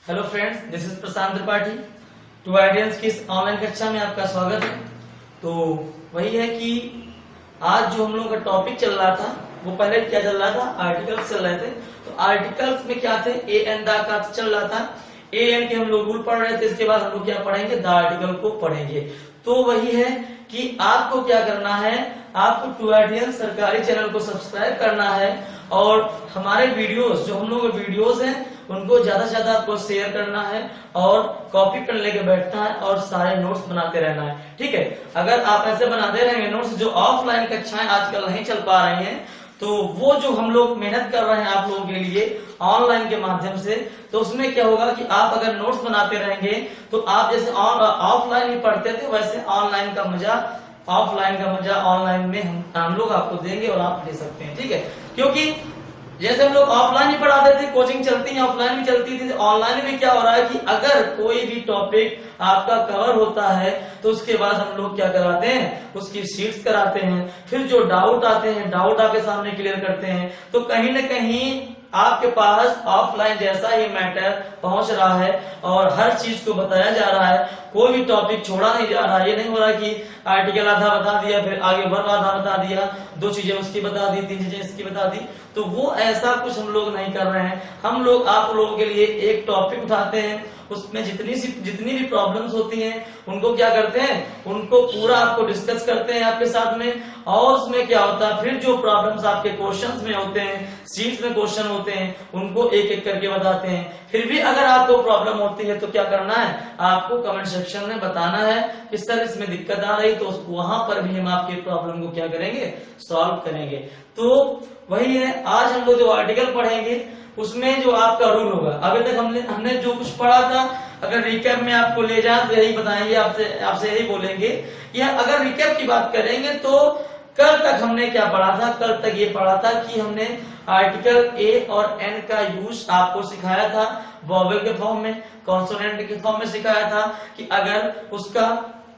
Hello friends, this is Prashant Tripathi. टू आइडियंस की इस ऑनलाइन कक्षा में आपका स्वागत है। तो वही है कि आज जो हम लोगों का टॉपिक चल रहा था वो पहले क्या चल रहा था, आर्टिकल्स चल रहे थे। तो आर्टिकल्स में क्या थे, ए एन द का चल रहा था। ए एन के हम लोग रूल पढ़ रहे थे। इसके बाद हम लोग क्या पढ़ेंगे, द आर्टिकल को पढ़ेंगे। तो वही है कि आपको क्या करना है, आपको टू आइडियंस सरकारी चैनल को सब्सक्राइब करना है और हमारे वीडियोस, जो हम लोग वीडियोस हैं उनको ज्यादा से ज्यादा आपको शेयर करना है और कॉपी पेन लेके बैठना है और सारे नोट्स बनाते रहना है। ठीक है, अगर आप ऐसे बनाते रहेंगे नोट्स, जो ऑफलाइन कक्षाएं आजकल नहीं चल पा रही हैं, तो वो जो हम लोग मेहनत कर रहे हैं आप लोगों के लिए ऑनलाइन के माध्यम से, तो उसमें क्या होगा कि आप अगर नोट्स बनाते रहेंगे तो आप जैसे ऑफलाइन ही पढ़ते थे वैसे ऑनलाइन का मजा ऑनलाइन में हम लोग आपको देंगे और आप ले सकते हैं। ठीक है, क्योंकि जैसे हम लोग ऑफलाइन ही पढ़ाते थे, कोचिंग चलती है, ऑफलाइन भी चलती थी, ऑनलाइन में क्या हो रहा है कि अगर कोई भी टॉपिक आपका कवर होता है तो उसके बाद हम लोग क्या कराते हैं, उसकी शीट्स कराते हैं, फिर जो डाउट आते हैं डाउट आपके सामने क्लियर करते हैं। तो कहीं ना कहीं आपके पास ऑफलाइन जैसा ही मैटर पहुंच रहा है और हर चीज को बताया जा रहा है, कोई भी टॉपिक छोड़ा नहीं जा रहा। ये नहीं हो रहा कि आर्टिकल आधा बता दिया, फिर आगे वर्ब आधा बता दिया, दो चीजें उसकी बता दी, तीन चीजें इसकी बता दी। तो वो ऐसा कुछ हम लोग नहीं कर रहे हैं। हम लोग आप लोगों के लिए एक टॉपिक उठाते हैं, उसमें जितनी भी प्रॉब्लम्स होती हैं उनको क्या करते हैं, उनको पूरा आपको डिस्कस करते हैं आपके साथ में। और उसमें क्या होता है, फिर जो प्रॉब्लम्स आपके क्वेश्चंस में होते हैं, शीट्स में क्वेश्चन होते हैं, उनको एक एक करके बताते हैं। फिर भी अगर आपको प्रॉब्लम होती है तो क्या करना है, आपको कमेंट सेक्शन में बताना है कि सर इसमें दिक्कत आ रही, तो वहां पर भी हम आपके प्रॉब्लम को क्या करेंगे, सॉल्व करेंगे। तो वही है, आज हम लोग जो आर्टिकल पढ़ेंगे उसमें जो आपका रूल होगा, अभी तक हमने जो कुछ पढ़ा था, अगर रिकैप में आपको ले जाए तो यही बताएंगे, आपसे यही बोलेंगे। या अगर रिकैप की बात करेंगे तो कल तक हमने क्या पढ़ा था, कल तक ये पढ़ा था कि हमने आर्टिकल ए और एन का यूज आपको सिखाया था, वॉवेल के फॉर्म में, कॉन्सोनेंट के फॉर्म में सिखाया था कि अगर उसका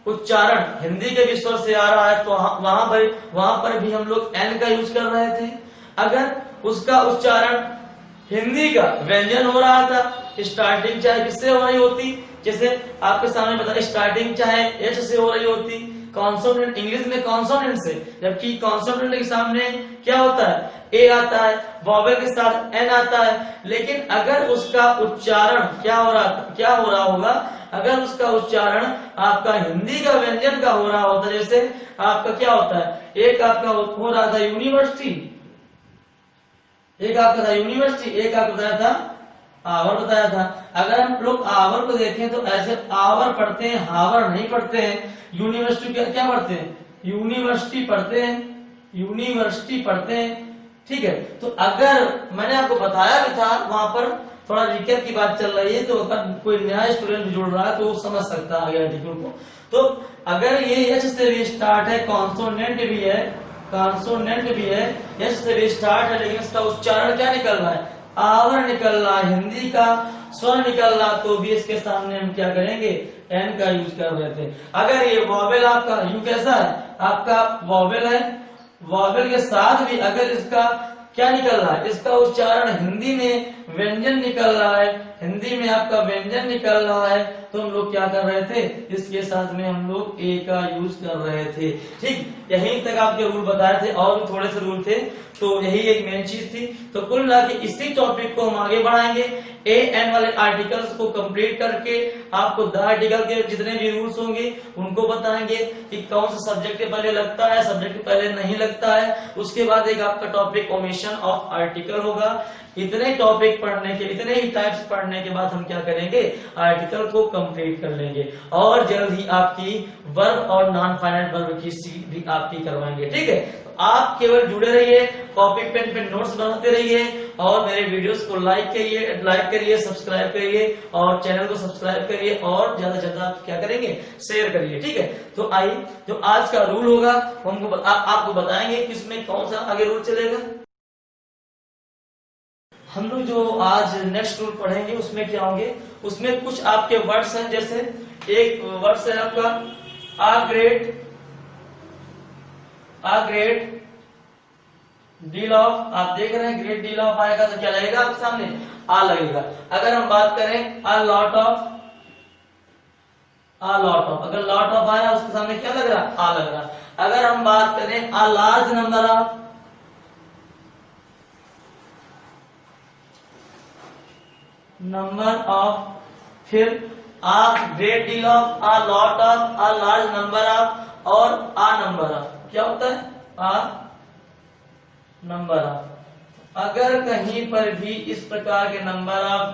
उच्चारण हिंदी के भी स्वर से आ रहा है तो वहां पर भी हम लोग एन का यूज कर रहे थे। अगर उसका उच्चारण हिंदी का व्यंजन हो रहा था, स्टार्टिंग चाहे किससे हो रही होती, जैसे आपके सामने बता, स्टार्टिंग चाहे एच से हो रही होती, कॉन्सोनेंट इंग्लिश में कॉन्सोनेंट से, जबकि कॉन्सोनेंट के सामने क्या होता है, ए आता है, वॉवेल के साथ एन आता है। लेकिन अगर उसका उच्चारण क्या हो रहा होगा, अगर उसका उच्चारण आपका हिंदी का व्यंजन का हो रहा होता, जैसे आपका क्या होता है, एक आपका हो रहा था यूनिवर्सिटी, एक आपका था यूनिवर्सिटी, एक आपका बताया था आवर बताया था। अगर हम लोग आवर को देखें तो ऐसे आवर पढ़ते हैं, हावर नहीं पढ़ते हैं। यूनिवर्सिटी क्या पढ़ते हैं, यूनिवर्सिटी पढ़ते हैं, यूनिवर्सिटी पढ़ते हैं। ठीक है, तो अगर मैंने आपको बताया भी था, वहां पर थोड़ा रिकैप की बात चल रही है, तो अगर कोई नया स्टूडेंट जुड़ रहा है तो वो समझ सकता है आगे आर्टिकल को। तो अगर ये एच से भी स्टार्ट है, कॉन्सोनेंट भी है, कॉन्सोनेंट भी है, एच से भी स्टार्ट है, लेकिन इसका उच्चारण क्या निकल रहा है, आवर निकल रहा है, हिंदी का स्वर निकल रहा, तो भी इसके सामने हम क्या करेंगे, एन का यूज कर रहे थे। अगर ये वॉवेल आपका यू कैसा है, आपका वॉवेल है, वॉवेल के साथ भी अगर इसका क्या निकल रहा है, इसका उच्चारण हिंदी में व्यंजन निकल रहा है, हिंदी में आपका व्यंजन निकल रहा है, तो हम लोग क्या कर रहे थे, इसके साथ में हम लोग ए का यूज कर रहे थे। ठीक, यहीं तक आपके रूल बताए थे, और भी थोड़े से रूल थे, तो यही एक मेन चीज थी। तो कुल मिला के इसी टॉपिक को हम आगे बढ़ाएंगे। ए एन वाले आर्टिकल्स को कंप्लीट करके आपको द आर्टिकल के जितने भी रूल्स होंगे उनको बताएंगे कि कौन सा सब्जेक्ट के पहले लगता है, सब्जेक्ट के पहले नहीं लगता है। उसके बाद एक आपका टॉपिक ओमिशन ऑफ आर्टिकल होगा। इतने टॉपिक पढ़ने के, इतने ही टाइप्स पढ़ने के बाद हम क्या करेंगे, आर्टिकल को कंप्लीट कर लेंगे और जल्द ही आपकी वर्ब और नॉन फाइनाइट वर्ब की सीट भी आपकी करवाएंगे। ठीक है, तो आप केवल जुड़े रहिए, कॉपी पेन पे नोट्स बनाते रहिए और मेरे वीडियोस को लाइक करिए, सब्सक्राइब करिए और चैनल को सब्सक्राइब करिए और ज्यादा से ज्यादा क्या करेंगे, शेयर करिए। ठीक है, तो आइए जो आज का रूल होगा हमको आपको बताएंगे कि इसमें कौन सा आगे रूल चलेगा। हम लोग जो आज नेक्स्ट रूल पढ़ेंगे उसमें क्या होंगे, उसमें कुछ आपके वर्ड्स हैं, जैसे एक वर्ड्स है आपका आ ग्रेट, डील ऑफ, आप देख रहे हैं ग्रेट डील ऑफ आएगा तो क्या लगेगा आपके सामने, आ लगेगा। अगर हम बात करें अ लॉट ऑफ, अगर लॉट ऑफ आया उसके सामने क्या लग रहा, आ लग रहा। अगर हम बात करें a large number of, number of, फिर a great deal of, a lot of, a large number of और अ नंबर ऑफ, क्या होता है, अ नंबर ऑफ। अगर कहीं पर भी इस प्रकार के number of,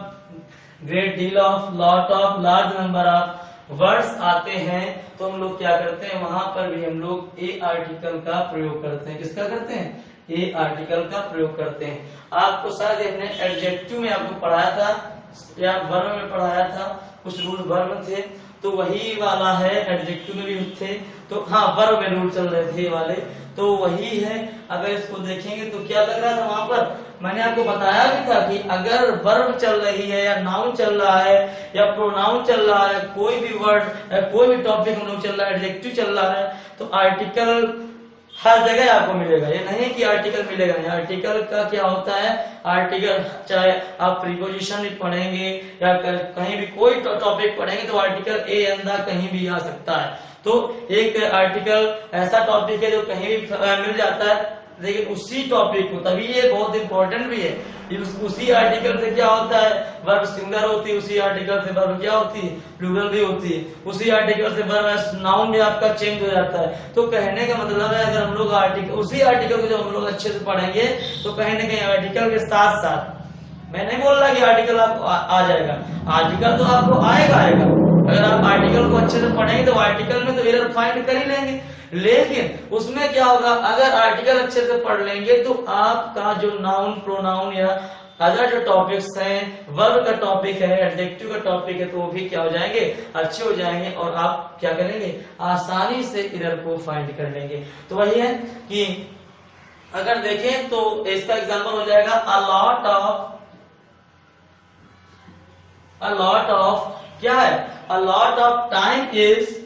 great deal of, lot of, large number of words आते हैं तो हम लोग क्या करते हैं, वहां पर भी हम लोग ए आर्टिकल का प्रयोग करते हैं। किसका करते हैं, ए आर्टिकल का प्रयोग करते हैं। आपको शायद अपने एडजेक्टिव में आपको पढ़ाया था या वर्ब में पढ़ाया था, कुछ रूल वर्ब थे, तो वही वाला है, एडजेक्टिव में भी थे, तो हाँ वर्ब में रूल चल रहे थे ये वाले, तो वही है। अगर इसको देखेंगे तो क्या लग रहा था वहां पर, मैंने आपको बताया भी था कि अगर वर्ब चल रही है या नाउन चल रहा है या प्रोनाउन चल रहा है, कोई भी वर्ड या कोई भी टॉपिक हम लोग चल रहा है, एडजेक्टिव चल रहा है, तो आर्टिकल हर जगह आपको मिलेगा। ये नहीं कि आर्टिकल मिलेगा नहीं, आर्टिकल का क्या होता है, आर्टिकल चाहे आप प्रीपोजिशन भी पढ़ेंगे या कहीं भी कोई टॉपिक पढ़ेंगे तो आर्टिकल ए अंदर कहीं भी आ सकता है। तो एक आर्टिकल ऐसा टॉपिक है जो कहीं भी मिल जाता है, लेकिन उसी टॉपिक को, तभी ये बहुत इंपॉर्टेंट भी है, उसी आर्टिकल से क्या होता है, वर्ब सिंगुलर होती है, उसी आर्टिकल से वर्ब क्या होती है, प्लूरल भी होती है, उसी आर्टिकल से वर्ब नाउन भी आपका चेंज हो जाता है। तो कहने का मतलब है अगर हम लोग आर्टिकल, उसी आर्टिकल को जब हम लोग अच्छे से पढ़ेंगे तो कहीं ना कहीं आर्टिकल के साथ साथ, मैं नहीं बोल रहा कि आर्टिकल आपको आ जाएगा, आर्टिकल तो आपको आएगा। अगर आप आर्टिकल को अच्छे से पढ़ेंगे तो आर्टिकल में तो एरर फाइंड कर ही लेंगे, लेकिन उसमें क्या होगा, अगर आर्टिकल अच्छे से पढ़ लेंगे तो आपका जो नाउन, प्रोनाउन या अदर जो टॉपिक्स हैं, वर्ब का टॉपिक है, एडजेक्टिव का टॉपिक है, तो वो भी क्या हो जाएंगे, अच्छे हो जाएंगे और आप क्या करेंगे, आसानी से एरर को फाइंड कर लेंगे। तो वही है कि अगर देखें तो इसका एग्जांपल हो जाएगा अ लॉट ऑफ क्या है, अ lot of time is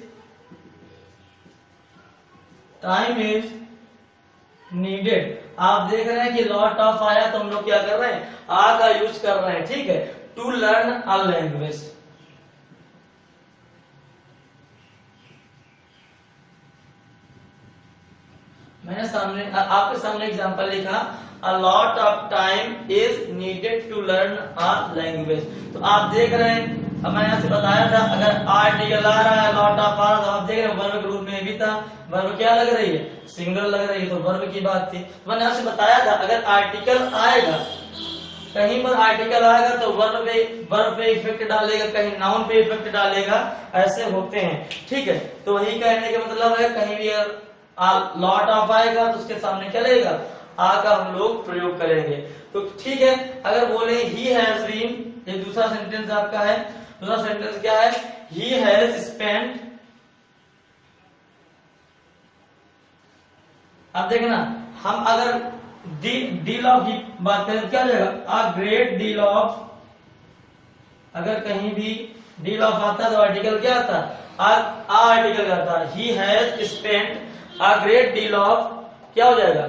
needed. आप देख रहे हैं कि लॉट ऑफ आया तो हम लोग क्या कर रहे हैं, आ का यूज कर रहे हैं, ठीक है, टू लर्न अ लैंग्वेज। मैंने सामने आपके सामने एग्जांपल लिखा, a lot of time is needed to learn a language. तो आप देख रहे हैं, अब मैंने आपसे बताया था अगर आर्टिकल आ रहा है, लॉट ऑफ आ रहा, तो आप देख रहे हैं वर्ब के रूप में भी था, वर्ब क्या लग रही है, सिंगुलर लग रही है, तो वर्ब की बात थी। मैंने आपसे बताया था अगर आर्टिकल आएगा, कहीं पर आर्टिकल आएगा तो वर्ब पे इफेक्ट डालेगा, कहीं नाउन पे इफेक्ट डालेगा, ऐसे होते हैं, ठीक है। तो वही कहने का मतलब है, कहीं भी लॉट ऑफ आएगा तो उसके सामने क्या लगेगा, आ का हम लोग प्रयोग करेंगे। तो ठीक है, अगर बोले ही हैज बीन, ये दूसरा सेंटेंस आपका है, दूसरा सेंटेंस क्या है, ही हैज स्पेंट, अब देखना, हम अगर डील ऑफ की बात करें क्या हो जाएगा, अ ग्रेट डील ऑफ। अगर कहीं भी डील ऑफ आता तो आर्टिकल क्या आता, आर्टिकल आता, he has spent a great deal of, क्या हो जाएगा,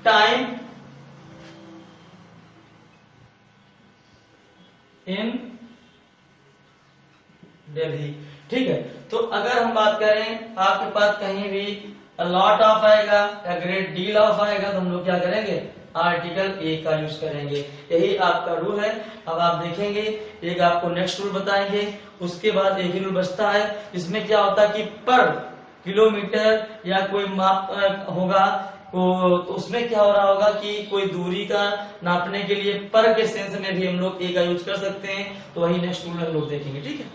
टाइम इन दिल्ली, ठीक है। तो अगर हम बात करें, आपके पास कहीं भी लॉट ऑफ आएगा या ग्रेट डील ऑफ आएगा तो हम लोग क्या करेंगे, आर्टिकल ए का यूज करेंगे, यही आपका रूल है। अब आप देखेंगे, एक आपको नेक्स्ट रूल बताएंगे, उसके बाद एक ही रूल बचता है, इसमें क्या होता है कि पर किलोमीटर या कोई माप होगा, तो उसमें क्या हो रहा होगा कि कोई दूरी का नापने के लिए पर के सेंस में भी हम लोग ए का यूज कर सकते हैं, तो वही नेक्स्ट रूल हम लोग देखेंगे, ठीक है।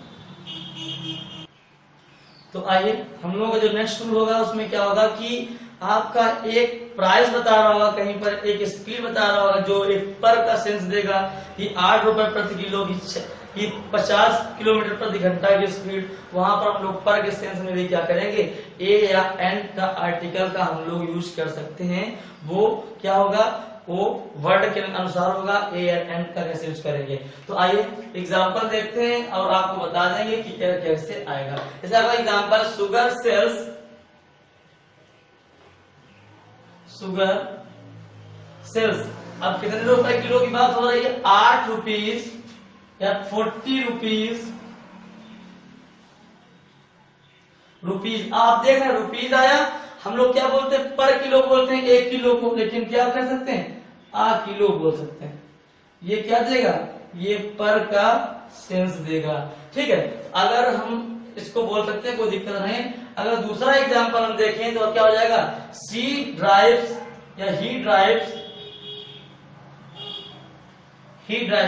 तो आइए, हम लोगों का जो नेक्स्ट रूल होगा उसमें क्या होगा कि आपका एक प्राइस बता रहा होगा, कहीं पर एक स्पीड बता रहा होगा जो एक पर का सेंस देगा कि 8 रुपए प्रति किलो की 50 किलोमीटर प्रति घंटा की स्पीड, वहां पर हम लोग पर के सेंस में भी क्या करेंगे, ए या एन का आर्टिकल का हम लोग यूज कर सकते हैं। वो क्या होगा, वो वर्ड के अनुसार होगा, ए या एन का कैसे यूज करेंगे। तो आइए एग्जांपल देखते हैं और आपको बता देंगे कि कैसे आएगा। जैसे आपका एग्जांपल, शुगर सेल्स। अब कितने रुपए किलो की बात हो रही है? 8 रुपीज या 40 रुपीज। रुपीज आप देख रहे हैं, रुपीज आया। हम लोग क्या बोलते हैं? पर किलो बोलते हैं 1 किलो को, लेकिन क्या कर सकते हैं? आ किलो बोल सकते हैं। ये क्या देगा? ये पर का सेंस देगा। ठीक है, अगर हम इसको बोल सकते हैं, कोई दिक्कत नहीं। अगर दूसरा एग्जांपल हम देखें तो क्या हो जाएगा? सी ड्राइव्स या ही ड्राइव्स,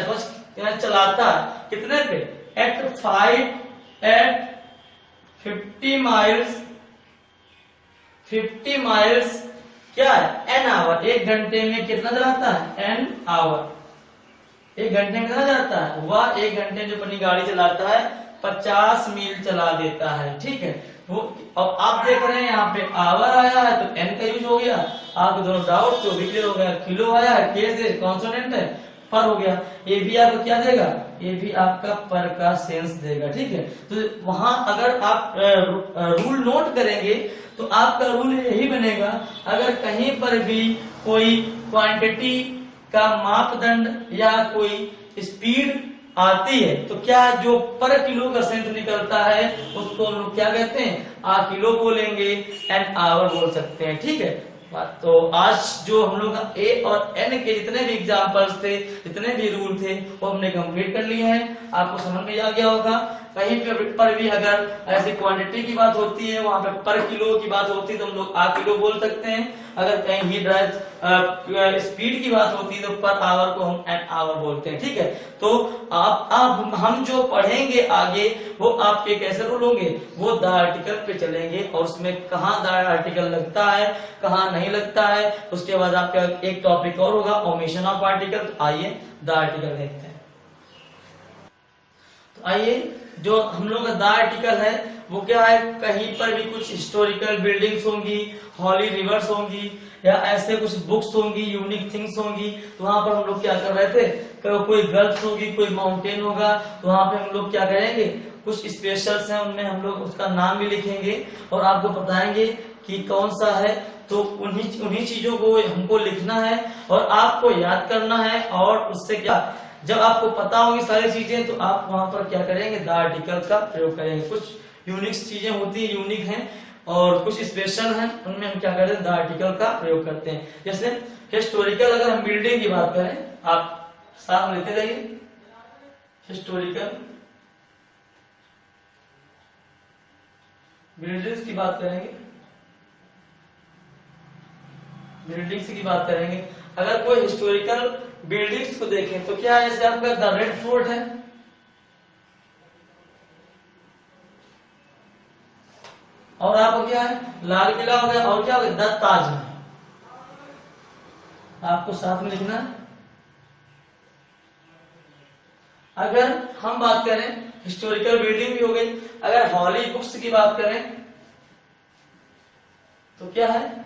बस चलाता है कितने पे? एट 50 माइल्स, 50 माइल्स क्या है? An hour. 1 घंटे में कितना चलाता है? An hour. 1 घंटे में कितना चलाता है? वह 1 घंटे में जो अपनी गाड़ी चलाता है 50 मील चला देता है। ठीक है, वो अब आप देख रहे हैं यहाँ पे आवर आया है तो एन का यूज हो गया। आपको दोनों डाउट तो भी क्लियर हो गया। किलो आया है, के कॉन्सोनेंट है, पर हो गया। ये भी आपको क्या देगा? ये भी आपका पर का सेंस देगा। ठीक है, तो वहां अगर आप रूल नोट करेंगे तो आपका रूल यही बनेगा, अगर कहीं पर भी कोई क्वांटिटी का मापदंड या कोई स्पीड आती है तो क्या जो पर किलो का सेंस निकलता है उसको हम लोग क्या कहते हैं? आ किलो बोलेंगे, एन आवर बोल सकते हैं। ठीक है, तो आज जो हम लोग ए और एन के जितने भी एग्जांपल्स थे, जितने भी रूल थे, वो हमने कंप्लीट कर लिए हैं। आपको समझ में आ गया होगा। कहीं पर भी अगर ऐसी क्वांटिटी की बात होती है, वहां पे पर किलो की बात होती है तो हम लोग आ किलो बोल सकते हैं। अगर कहीं ही ड्राइव स्पीड की बात होती है तो पर आवर को हम एन आवर बोलते हैं। ठीक है, तो आप हम जो पढ़ेंगे आगे वो आपके कैसे रूल होंगे? वो द आर्टिकल पे चलेंगे और उसमें कहाँ द आर्टिकल लगता है, कहाँ नहीं लगता है। उसके बाद आपका एक टॉपिक और होगा, ओमिशन ऑफ आर्टिकल। तो आइए द आर्टिकल देखते हैं। तो आइए, जो हम लोग का द आर्टिकल है वो क्या है? कहीं पर भी कुछ हिस्टोरिकल बिल्डिंग्स होंगी, हॉली रिवर्स होंगी, या ऐसे कुछ बुक्स होंगी, यूनिक थिंग्स होंगी, तो वहां पर हम लोग क्या कर रहे थे? कोई गर्ल्स होगी, कोई माउंटेन होगा, तो वहां पे हम लोग क्या करेंगे? कुछ स्पेशल्स हैं, उनमें हम लोग उसका नाम भी लिखेंगे और आपको बताएंगे कि कौन सा है। तो उन्हीं चीजों को हमको लिखना है और आपको याद करना है। और उससे क्या, जब आपको पता होगी सारी चीजें तो आप वहां पर क्या करेंगे? द आर्टिकल का प्रयोग करेंगे। कुछ यूनिक चीजें होती है, यूनिक हैं, और कुछ स्पेशल हैं, उनमें हम क्या करते हैं? द आर्टिकल का प्रयोग करते हैं। जैसे हिस्टोरिकल, अगर हम बिल्डिंग की बात करें, आप साथ लेते रहिए। हिस्टोरिकल बिल्डिंग्स की बात करेंगे, बिल्डिंग्स की बात करेंगे। अगर कोई हिस्टोरिकल बिल्डिंग्स को देखें तो क्या है? जैसे आपका द रेड फोर्ट है, और आपको क्या है? लाल किला हो गया, और क्या हो गया? द ताजमहल। आपको साथ में लिखना है। अगर हम बात करें, हिस्टोरिकल बिल्डिंग भी हो गई। अगर हॉली बुक्स की बात करें तो क्या है?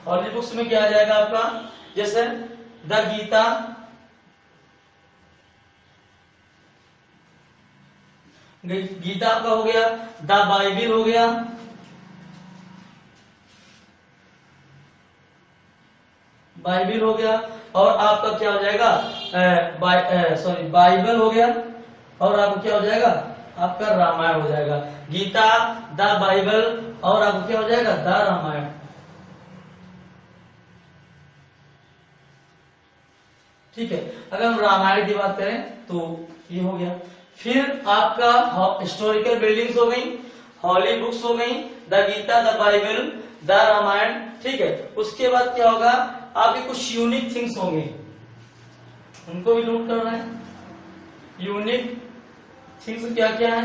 हॉली बुक्स में क्या आ जाएगा आपका? जैसे द गीता, गीता आपका हो गया, द बाइबिल हो गया, बाइबिल हो गया, और आपका क्या हो जाएगा? बाइबल हो गया, और आपको क्या हो जाएगा? आपका रामायण हो जाएगा। गीता, द बाइबल, और आपको क्या हो जाएगा? द रामायण। ठीक है, अगर हम रामायण की बात करें तो ये हो गया। फिर आपका हिस्टोरिकल बिल्डिंग्स हो गई, हॉली बुक्स हो गई, the Gita, the Bible, the Ramayan. ठीक है, उसके बाद क्या होगा? आपके कुछ यूनिक थिंग्स होंगे, उनको भी नोट करना है। यूनिक थिंग्स क्या क्या है?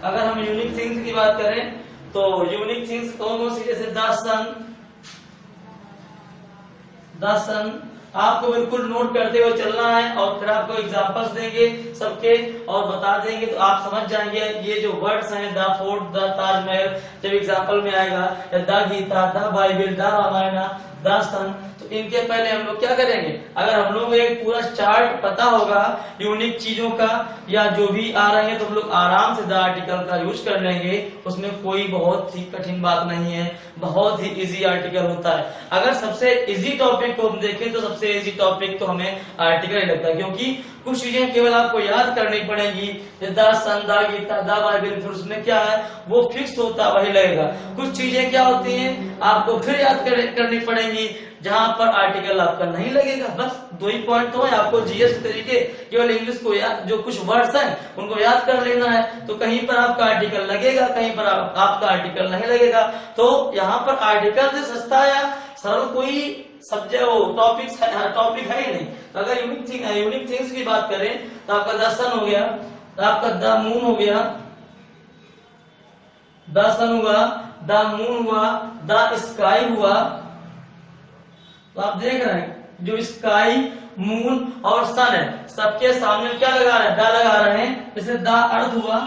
अगर हम यूनिक थिंग्स की बात करें तो यूनिक थिंग्स कौन कौन सी? जैसे द सन, द सन आपको बिल्कुल नोट करते हुए चलना है, और फिर आपको एग्जांपल्स देंगे सबके और बता देंगे तो आप समझ जाएंगे। ये जो वर्ड्स हैं, द फोर्ट, द ताजमहल, जब एग्जांपल में आएगा, the Gita, the Bible, the Ramayana, the sun, तो इनके पहले हम लोग क्या करेंगे, अगर हम लोग एक पूरा चार्ट पता होगा यूनिक चीजों का या जो भी आ रहे हैं तो हम लोग आराम से द आर्टिकल का यूज कर लेंगे, उसमें कोई बहुत ही कठिन बात नहीं है, बहुत ही इजी आर्टिकल होता है। अगर सबसे इजी टॉपिक को हम देखें तो सबसे इजी टॉपिक तो हमें आर्टिकल ही लगता है, क्योंकि कुछ चीजें केवल आपको याद करनी पड़ेगी, the sun, the Gita, the Bible, फिर उसमें क्या है वो फिक्स होता वही लगेगा। कुछ चीजें क्या होती हैं आपको फिर याद करनी पड़ेंगी जहां पर आर्टिकल आपका नहीं लगेगा। बस दो ही पॉइंट तो है, आपको जीएस तरीके केवल इंग्लिश को याद, जो कुछ वर्ड्स हैं उनको याद कर लेना है, तो कहीं पर आपका आर्टिकल लगेगा, कहीं पर आपका आर्टिकल नहीं लगेगा। तो यहाँ पर आर्टिकल से सस्ता या सरल कोई सब्जेक्ट टॉपिक है ही नहीं। तो अगर यूनिक थिंग्स की बात करें तो आपका द सन हो गया, तो आपका द मून हो गया, द सन हुआ, द मून हुआ, द स्काई हुआ। तो आप देख रहे हैं जो स्काई, मून और सन है सबके सामने क्या लगा रहे हैं, द लगा रहे हैं। जैसे द अर्थ हुआ,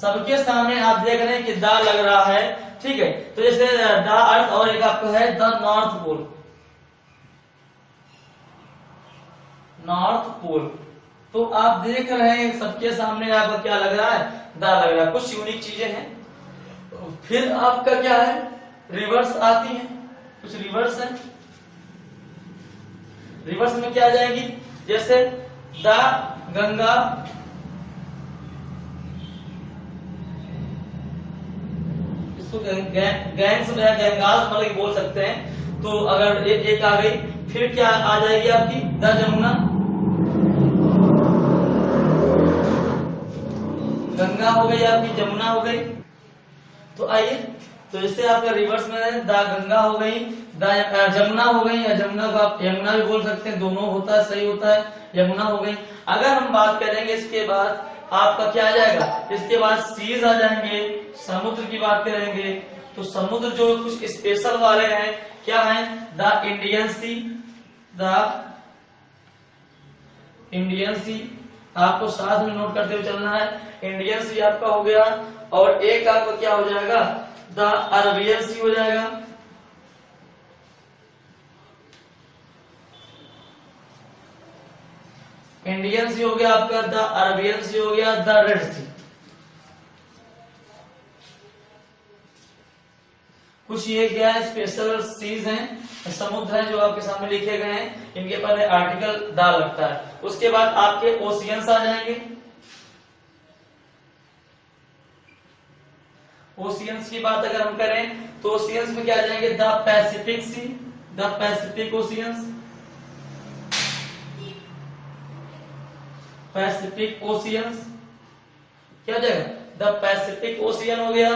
सबके सामने आप देख रहे हैं कि द लग रहा है, ठीक है। तो जैसे द अर्थ और एक आपका है the North Pole, North Pole. तो आप देख रहे हैं सबके सामने आपका क्या लग रहा है, द लग रहा है। कुछ यूनिक चीजें हैं। फिर आपका क्या है, रिवर्स आती है, कुछ रिवर्स है। रिवर्स में क्या आ जाएगी, जैसे द गंगा, इसको गैंग्स या गंगाल मतलब बोल सकते हैं। तो अगर एक आ गई, फिर क्या आ जाएगी आपकी द जमुना, गंगा हो गई आपकी, जमुना हो गई। तो आइए, तो जैसे आपका रिवर्स में द गंगा हो गई, द जमुना हो गई, या जमुना को आप यमुना भी बोल सकते हैं, दोनों होता है, सही होता है, यमुना हो गई। अगर हम बात करेंगे इसके बाद आपका क्या आ जाएगा, इसके बाद सीज आ जाएंगे, समुद्र की बात करेंगे तो समुद्र जो कुछ स्पेशल वाले हैं क्या है, the Indian sea, the Indian sea, आपको साथ में नोट करते हुए चलना है। इंडियन सी आपका हो गया, और एक आपका क्या हो जाएगा, द अरबियन सी हो जाएगा। इंडियन सी हो गया आपका, द अरबियन सी हो गया, द रेड सी। कुछ ये क्या है, स्पेशल सीज हैं, समुद्र हैं जो आपके सामने लिखे गए हैं, इनके पहले आर्टिकल द लगता है। उसके बाद आपके ओशियंस आ जाएंगे। ओशियंस की बात अगर हम करें तो ओशियंस में क्या आ जाएंगे, the Pacific C, the Pacific oceans, Pacific oceans क्या हो जाएगा, द पैसिफिक ओशियन हो गया।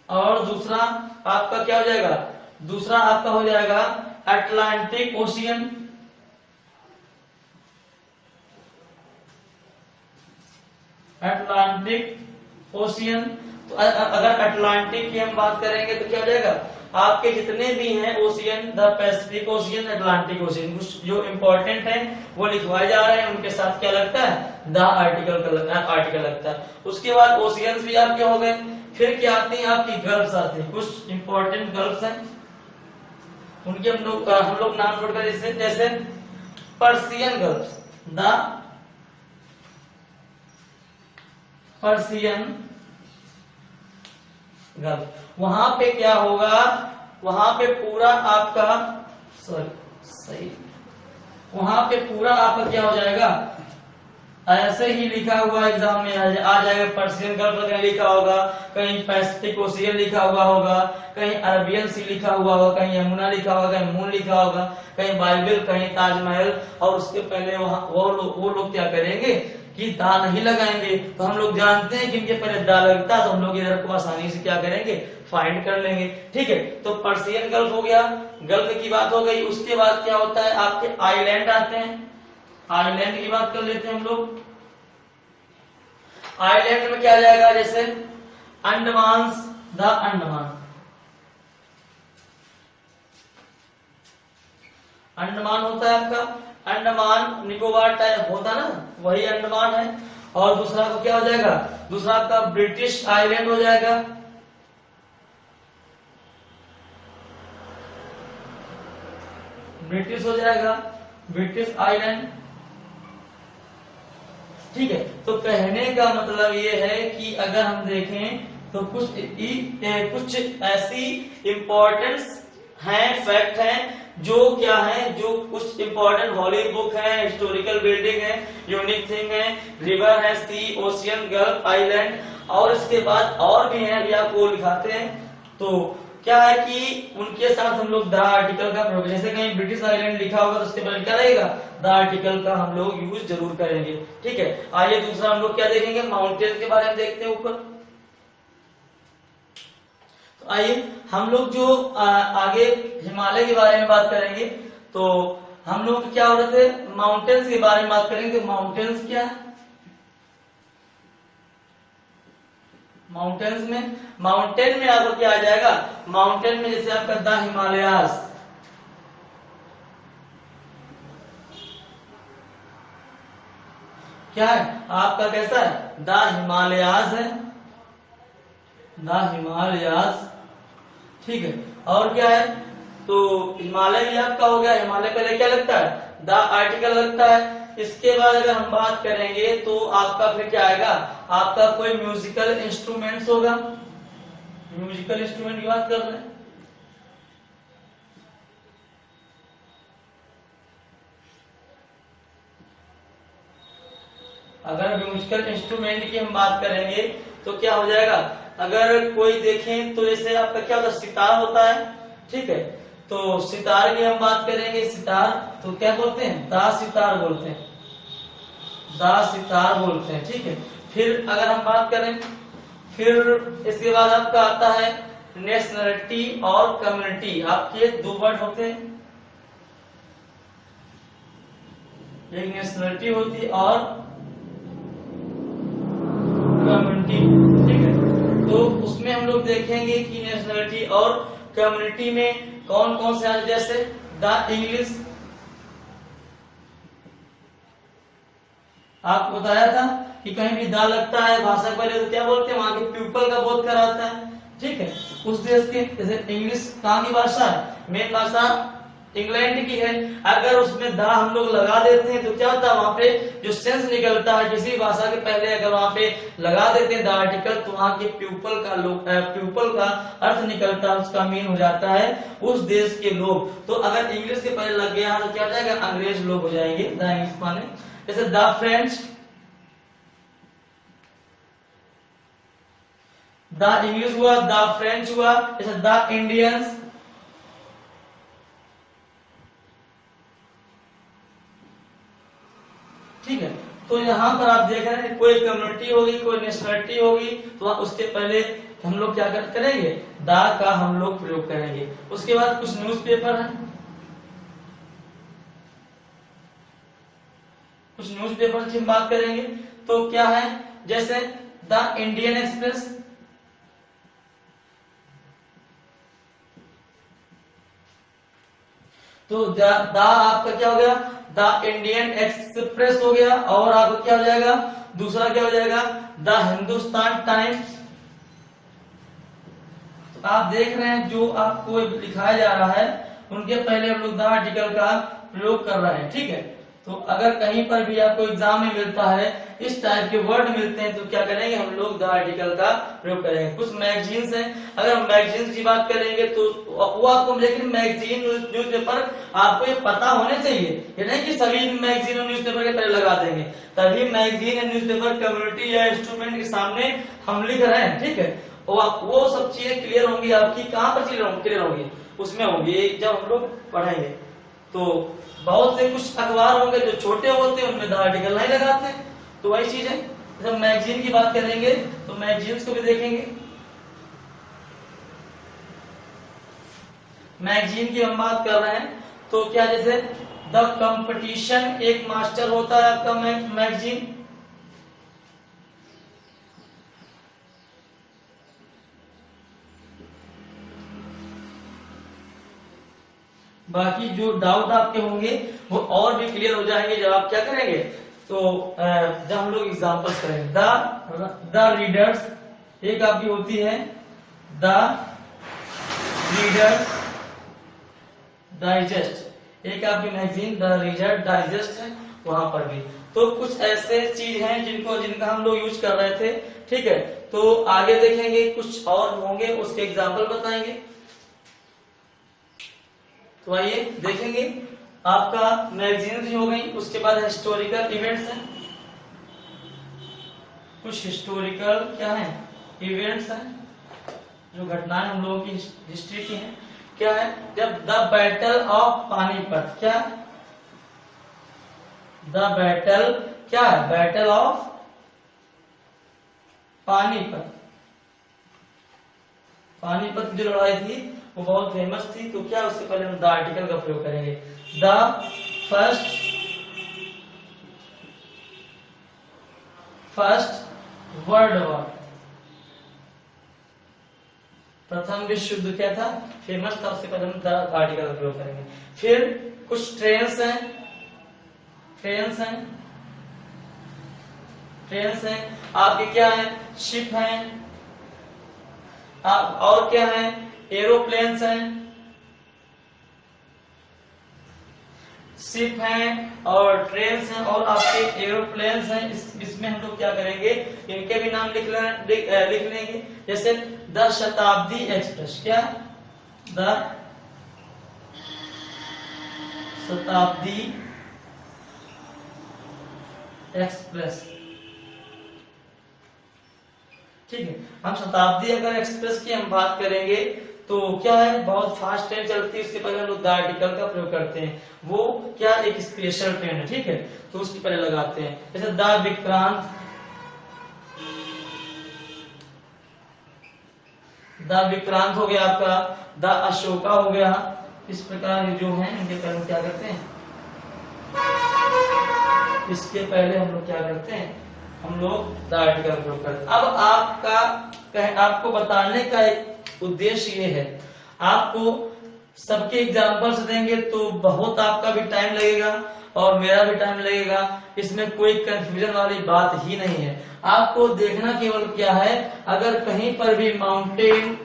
और दूसरा आपका क्या हो जाएगा, दूसरा आपका हो जाएगा अटलांटिक ओशियन, अटलांटिक ओशियन। तो अगर अटलांटिक की हम बात करेंगे तो क्या हो जाएगा, आपके जितने भी हैं ocean, the Pacific ocean, Atlantic ocean, कुछ जो इंपॉर्टेंट है वो लिखवाए जा रहे हैं, उनके साथ क्या लगता है, द आर्टिकल लगता है। उसके बाद ओशियंस भी आपके हो गए। फिर क्या आती है आपकी गल्फ्स आती है, कुछ इंपॉर्टेंट गल्फ्स हैं, उनके हम लोग नाम नोट करें। जैसे Persian gulf, the Persian gulf. वहां पे क्या होगा, वहां पे पूरा आपका सही, वहां पे पूरा आपका क्या हो जाएगा, ऐसे ही लिखा हुआ एग्जाम में आ जाएगा। पर्सियन गल्फ कहीं लिखा होगा, कहीं पैसिफिक ओशियन लिखा हुआ होगा, कहीं अरबियन सी लिखा हुआ होगा, कहीं यमुना लिखा होगा, कहीं मून लिखा होगा, कहीं बाइबल, कहीं ताजमहल। और उसके पहले वहां वो लोग क्या करेंगे कि दा नहीं लगाएंगे। तो हम लोग जानते हैं कि इनके पहले दा लगता है, तो हम लोग इधर को आसानी से क्या करेंगे, फाइंड कर लेंगे। ठीक है, तो पर्सियन गल्फ हो गया, गल्फ की बात हो गई। उसके बाद क्या होता है, आपके आइलैंड आते हैं। आइलैंड की बात कर लेते हैं हम लोग। आइलैंड में क्या आ जाएगा, जैसे अंडमान, द अंडमान, अंडमान होता है आपका, अंडमान निकोबार टाइप होता ना, वही अंडमान है। और दूसरा को क्या हो जाएगा, दूसरा आपका ब्रिटिश आइलैंड हो जाएगा। ब्रिटिश हो जाएगा, ब्रिटिश आइलैंड। ठीक है, तो कहने का मतलब ये है कि अगर हम देखें तो कुछ ऐसी इंपॉर्टेंस हैं, फैक्ट हैं जो क्या है, जो कुछ इंपॉर्टेंट हॉली बुक है, हिस्टोरिकल बिल्डिंग है, यूनिक थिंग है, रिवर है, सी, ओशियन, गल्फ, आइलैंड, और इसके बाद और भी हैं, अभी आपको लिखाते हैं। तो क्या है कि उनके साथ हम लोग द आर्टिकल का प्रयोग, जैसे कहीं ब्रिटिश आइलैंड लिखा होगा तो उसके बाद क्या रहेगा, द आर्टिकल का हम लोग यूज जरूर करेंगे। ठीक है, आइए दूसरा हम लोग क्या देखेंगे, माउंटेन के बारे में देखते हैं ऊपर। तो आइए हम लोग जो आगे हिमालय के बारे में बात करेंगे, तो हम लोग क्या हो रहे थे, माउंटेन्स के बारे में बात करेंगे। तो माउंटेन्स क्या है, माउंटेन्स में, माउंटेन में आपको क्या आ जाएगा, माउंटेन में जैसे आपका द हिमालयास, क्या है आपका, कैसा है, द हिमालयास है, द हिमालयास। ठीक है, और क्या है, तो हिमालय भी आपका हो गया, हिमालय पहले क्या लगता है, द आर्टिकल लगता है। इसके बाद अगर हम बात करेंगे तो आपका फिर क्या आएगा, आपका कोई म्यूजिकल इंस्ट्रूमेंट्स होगा, म्यूजिकल इंस्ट्रूमेंट की बात कर रहे हैं। अगर म्यूजिकल इंस्ट्रूमेंट की हम बात करेंगे तो क्या हो जाएगा, अगर कोई देखें तो जैसे आपका क्या होता है, सितार होता है। ठीक है, तो सितार की हम बात करेंगे, सितार तो क्या बोलते हैं, दा सितार बोलते हैं, दा सितार बोलते हैं। ठीक है, फिर अगर हम बात करें, फिर इसके बाद आपका आता है नेशनलिटी और कम्युनिटी, आपके दो वर्ड होते हैं, एक नेशनलिटी होती है और कम्युनिटी। ठीक है, तो उसमें हम लोग देखेंगे कि नेशनलिटी और कम्युनिटी में कौन कौन से आते, जैसे द इंग्लिश, आपको बताया था कि कहीं भी दा लगता है भाषा पहले तो क्या बोलते हैं, वहां के पीपल का बोध कराता है। ठीक है, उस देश के, जैसे इंग्लिश कहाँ की भाषा है, मेन भाषा इंग्लैंड की है। अगर उसमें दा हम लोग लगा देते हैं तो क्या होता है, वहां पे जो सेंस निकलता है किसी भाषा के पहले अगर वहां पे लगा देते हैं द आर्टिकल, तो वहां के पीपल का लोग, पीपल का अर्थ निकलता है, उसका मीन हो जाता है उस देश के लोग। तो अगर इंग्लिश के पहले लग गया तो क्या हो जाएगा, अंग्रेज लोग हो जाएंगे, द इंग्लिश माने, जैसे द फ्रेंच, द इंग्लिश हुआ, द फ्रेंच हुआ, जैसे द इंडियंस, ठीक है। तो यहाँ पर आप देख रहे हैं कोई कम्युनिटी होगी, कोई नेशनलिटी होगी, तो उसके पहले हम लोग क्या करेंगे, दा का हम लोग प्रयोग करेंगे। उसके बाद कुछ न्यूज़पेपर है, कुछ न्यूज़पेपर की हम बात करेंगे, तो क्या है, जैसे द इंडियन एक्सप्रेस, तो द आपका क्या हो गया, द इंडियन एक्सप्रेस हो गया, और आपका क्या हो जाएगा, दूसरा क्या हो जाएगा, द हिंदुस्तान टाइम्स। तो आप देख रहे हैं जो आपको लिखाया जा रहा है उनके पहले हम लोग द आर्टिकल का प्रयोग कर रहे हैं। ठीक है, तो अगर कहीं पर भी आपको एग्जाम में मिलता है इस टाइप के वर्ड मिलते हैं तो क्या करेंगे, हम लोग द आर्टिकल का प्रयोग करेंगे। कुछ मैगजीन्स हैं, अगर हम मैगजीन्स की बात करेंगे तो वो आपको, लेकिन मैगजीन न्यूज़पेपर आपको ये पता होने चाहिए, ये नहीं कि सभी मैगजीन और न्यूज़पेपर के पहले लगा देंगे, तभी मैगजीन या न्यूज़पेपर कम्युनिटी या इंस्ट्रूमेंट के सामने हम लिख रहे हैं। ठीक है, वो सब चीजें क्लियर होंगी आपकी, कहाँ पर क्लियर होंगी, उसमें होंगी जब हम लोग पढ़ेंगे। तो बहुत से कुछ अखबार होंगे जो छोटे होते हैं उनमें द आर्टिकल नहीं लगाते, तो वही चीज है। जब मैगजीन की बात करेंगे तो मैगजीन्स को भी देखेंगे, मैगजीन की हम बात कर रहे हैं तो क्या, जैसे द कंपटीशन एक मास्टर होता है आपका मैगजीन, बाकी जो डाउट आपके होंगे वो और भी क्लियर हो जाएंगे जब आप क्या करेंगे, तो जब हम लोग एग्जांपल्स करेंगे। द रीडर्स, एक आपकी होती है द रीडर्स डाइजेस्ट, एक आपकी मैगजीन द रिजल्ट डाइजेस्ट है, वहां पर भी। तो कुछ ऐसे चीज हैं जिनका हम लोग यूज कर रहे थे, ठीक है। तो आगे देखेंगे कुछ और होंगे, उसके एग्जाम्पल बताएंगे। तो आइए देखेंगे, आपका मैगजीन भी हो गई, उसके बाद हिस्टोरिकल इवेंट्स हैं, कुछ हिस्टोरिकल क्या है इवेंट्स हैं, जो घटनाएं हम लोगों की हिस्ट्री की हैं। क्या है, जब द बैटल ऑफ पानीपत, क्या द बैटल, क्या है बैटल ऑफ पानीपत, पानीपत की जो लड़ाई थी वो बहुत फेमस थी। तो क्या, उससे पहले हम द आर्टिकल का प्रयोग करेंगे। द फर्स्ट वर्ल्ड वॉर, प्रथम विश्व युद्ध क्या था, फेमस था, उससे पहले हम द आर्टिकल का प्रयोग करेंगे। फिर कुछ ट्रेन्स हैं, आपके क्या है, शिप हैं, और क्या है, एरोप्लेन्स हैं, शिप हैं और ट्रेन्स हैं और आपके एरोप्लेन्स हैं। इसमें हम लोग क्या करेंगे, इनके भी नाम लिख लेंगे। जैसे द शताब्दी एक्सप्रेस, क्या द शताब्दी एक्सप्रेस, ठीक है। हम शताब्दी अगर एक्सप्रेस की हम बात करेंगे तो क्या है, बहुत फास्ट ट्रेन चलती है, उसके पहले हम लोग द आर्टिकल का प्रयोग करते हैं। वो क्या, एक स्पेशल ट्रेन है, ठीक है, तो उसके पहले लगाते हैं। जैसे द विक्रांत हो गया आपका, द अशोका हो गया। इस प्रकार जो है इनके पहले क्या करते हैं, इसके पहले हम लोग क्या करते हैं, हम लोग द आर्टिकल का प्रयोग करते हैं। अब आपको बताने का एक उद्देश्य ये है, आपको सबके एग्जाम्पल्स देंगे तो बहुत आपका भी टाइम लगेगा और मेरा भी टाइम लगेगा, इसमें कोई कंफ्यूजन वाली बात ही नहीं है। आपको देखना केवल क्या है, अगर कहीं पर भी माउंटेन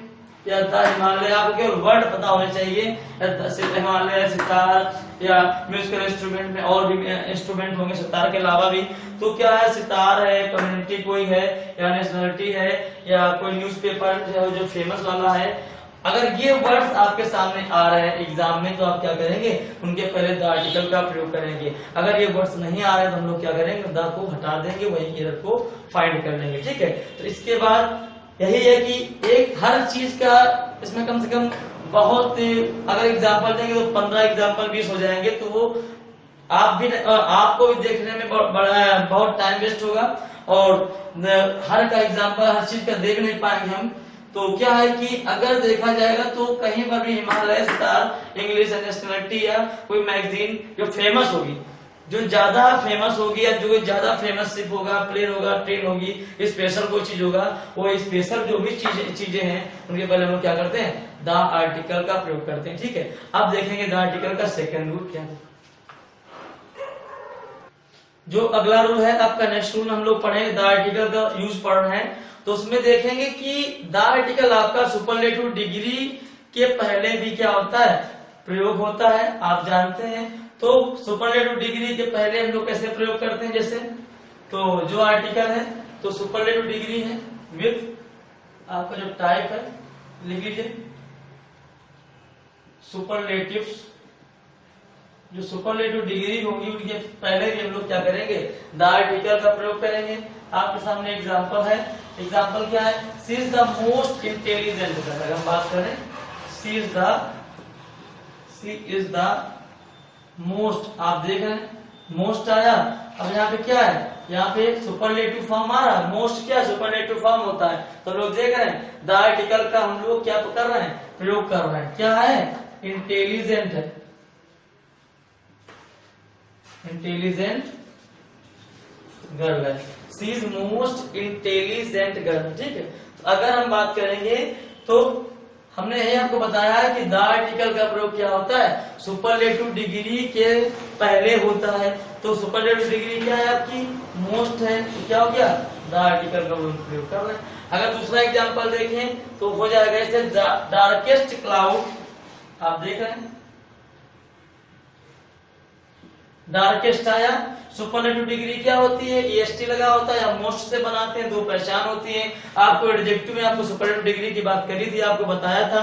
या द हिमालय, आपको केवल वर्ड पता होने चाहिए, हिमालय, सितार या म्यूजिकल इंस्ट्रूमेंट में और भी इंस्ट्रूमेंट होंगे सितार के अलावा भी। तो क्या है, सितार है, कम्युनिटी कोई है या नेशनलिटी है या कोई न्यूज़पेपर जो फेमस वाला है, अगर ये वर्ड्स आपके सामने आ रहे हैं एग्जाम में तो आप क्या करेंगे, उनके पहले द आर्टिकल का प्रयोग करेंगे। अगर ये वर्ड्स नहीं आ रहे हैं तो हम लोग क्या करेंगे, द को हटा देंगे, वही एरर को फाइंड कर लेंगे, ठीक है। तो इसके बाद यही है कि एक हर चीज का इसमें कम से कम बहुत, अगर एग्जाम्पल देंगे तो 15 एग्जाम्पल 20 हो जाएंगे, तो वो आपको भी देखने में बहुत टाइम वेस्ट होगा और हर का एग्जाम्पल, हर चीज का देख नहीं पाएंगे हम। तो क्या है कि अगर देखा जाएगा तो कहीं पर भी हिमालय, स्टार, इंग्लिश नेशनलिटी या कोई मैगजीन जो फेमस होगी, जो ज्यादा फेमस होगी या जो ज्यादा फेमस शिप होगा, प्लेन होगा, ट्रेन होगी, स्पेशल कोई चीज होगा, वो स्पेशल जो भी चीजें हैं उनके पहले हम लोग क्या करते हैं, द आर्टिकल का प्रयोग करते हैं, ठीक है। अब देखेंगे द आर्टिकल का सेकेंड रूल क्या है। जो अगला रूल है आपका, नेक्स्ट रूल हम लोग पढ़ेंगे, द आर्टिकल का यूज पढ़ रहे हैं, तो उसमें देखेंगे कि द आर्टिकल आपका सुपरलेटिव डिग्री के पहले भी क्या होता है, प्रयोग होता है, आप जानते हैं। तो सुपरलेटिव डिग्री के पहले हम लोग कैसे प्रयोग करते हैं, जैसे तो जो आर्टिकल है तो सुपरलेटिव डिग्री है विथ आपका जो टाइप है लिख लीजिए सुपरलेटिव्स, जो सुपरलेटिव डिग्री होगी उनके पहले भी हम लोग क्या करेंगे, द आर्टिकल का प्रयोग करेंगे। आपके सामने एग्जांपल है, एग्जांपल क्या है, she is the most intelligent, अगर हम बात करें शी इज द मोस्ट, आप देख रहे हैं मोस्ट आया। अब यहाँ पे क्या है, यहाँ पे सुपरलेटिव फॉर्म आ रहा है, मोस्ट क्या सुपरलेटिव फॉर्म होता है, तो लोग देख रहे हैं द आर्टिकल का हम लोग क्या कर रहे हैं, प्रयोग कर रहे हैं। क्या है, इंटेलिजेंट है, इंटेलिजेंट गर्ल है, she is most intelligent girl, ठीक है। तो अगर हम बात करेंगे तो हमने यही आपको बताया है कि द आर्टिकल का प्रयोग क्या होता है, सुपरलेटिव डिग्री के पहले होता है। तो सुपरलेटिव डिग्री क्या है आपकी, मोस्ट है, तो क्या हो गया, द आर्टिकल का प्रयोग कर रहे हैं। अगर दूसरा एग्जांपल देखें तो हो जाएगा जैसे डार्केस्ट क्लाउड, आप देख रहे हैं डार्केस्ट आया। सुपरलेटिव डिग्री क्या होती है, EST लगा होता है या मोस्ट से बनाते हैं, दो पहचान होती है। आपको एडजेक्टिव में आपको सुपरलेटिव डिग्री की बात करी थी, आपको बताया था,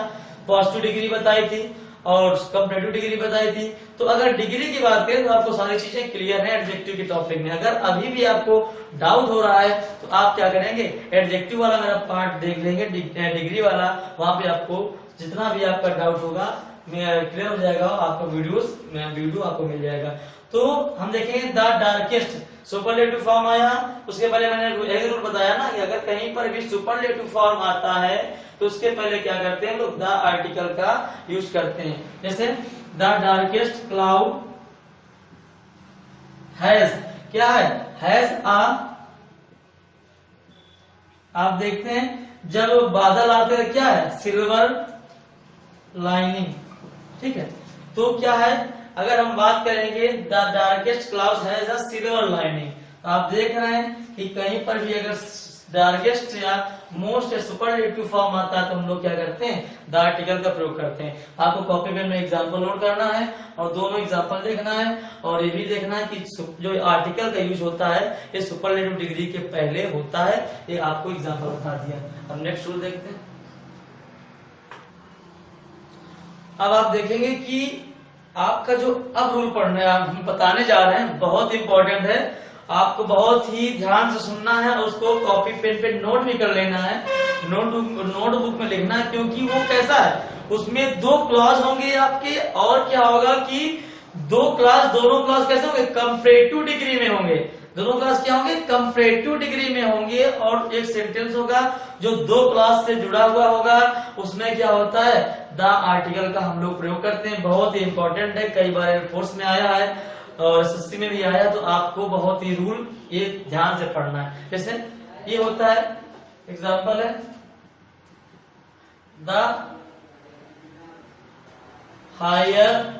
पॉजिटिव डिग्री बताई थी और कंपैरेटिव डिग्री बताई थी। तो अगर डिग्री की बात करें तो आपको सारी चीजें क्लियर है एडजेक्टिव के टॉपिक में। अगर अभी भी आपको डाउट हो रहा है तो आप क्या करेंगे, एडजेक्टिव वाला मेरा पार्ट देख लेंगे, डिग्री वाला, वहां पे आपको जितना भी आपका डाउट होगा क्लियर हो जाएगा, आपका वीडियो आपको मिल जाएगा। तो हम देखेंगे द डार्केस्ट सुपरलेटिव फॉर्म आया, उसके पहले मैंने एक रूल बताया ना कि अगर कहीं पर भी सुपरलेटिव फॉर्म आता है तो उसके पहले क्या करते हैं लोग, द आर्टिकल का यूज करते हैं। जैसे द डार्केस्ट क्लाउड हैज, क्या है, हैज आ, आप देखते हैं जब बादल आते हैं क्या है, सिल्वर लाइनिंग, ठीक है। तो क्या है, अगर हम बात करेंगे the darkest cloud has a silver lining, तो आप देख रहे हैं कि कहीं पर भी अगर डार्केस्ट या मोस्ट या सुपरलेटिव फॉर्म आता है तो हम लोग क्या करते हैं, द आर्टिकल का प्रयोग करते हैं। आपको कॉपी पेन में एग्जांपल नोट करना है और दोनों एग्जांपल देखना है और ये भी देखना है कि जो आर्टिकल का यूज होता है ये सुपरलेटिव डिग्री के पहले होता है। ये आपको एग्जांपल बता दिया। अब नेक्स्ट रूल देखते हैं। अब आप देखेंगे कि आपका जो अब रूल पढ़ने हम बताने जा रहे हैं बहुत इंपॉर्टेंट है, आपको बहुत ही ध्यान से सुनना है और उसको कॉपी पेन पे नोट भी कर लेना है, नोटबुक में लिखना है, क्योंकि वो कैसा है, उसमें दो क्लॉज होंगे आपके और क्या होगा कि दोनों क्लॉज कैसे होंगे, कंपैरेटिव डिग्री में होंगे। दोनों क्लॉज क्या होंगे, कंपैरेटिव डिग्री में होंगे और एक सेंटेंस होगा जो दो क्लॉज से जुड़ा हुआ होगा, उसमें क्या होता है, द आर्टिकल का हम लोग प्रयोग करते हैं। बहुत ही इंपॉर्टेंट है, कई बार एयरफोर्स में आया है और SSC में भी आया, तो आपको बहुत ही रूल ये ध्यान से पढ़ना है। जैसे ये होता है, एग्जांपल है द हायर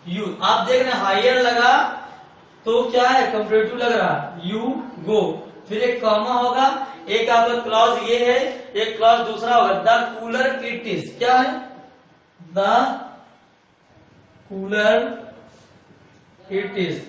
यू, आप देख रहे हैं हायर लगा तो क्या है, कंपैरेटिव लग रहा है, यू गो, फिर एक कॉमा होगा, एक आपका क्लॉज ये है, एक क्लॉज दूसरा होगा, द कूलर इट इज, क्या है, द कूलर इट इज।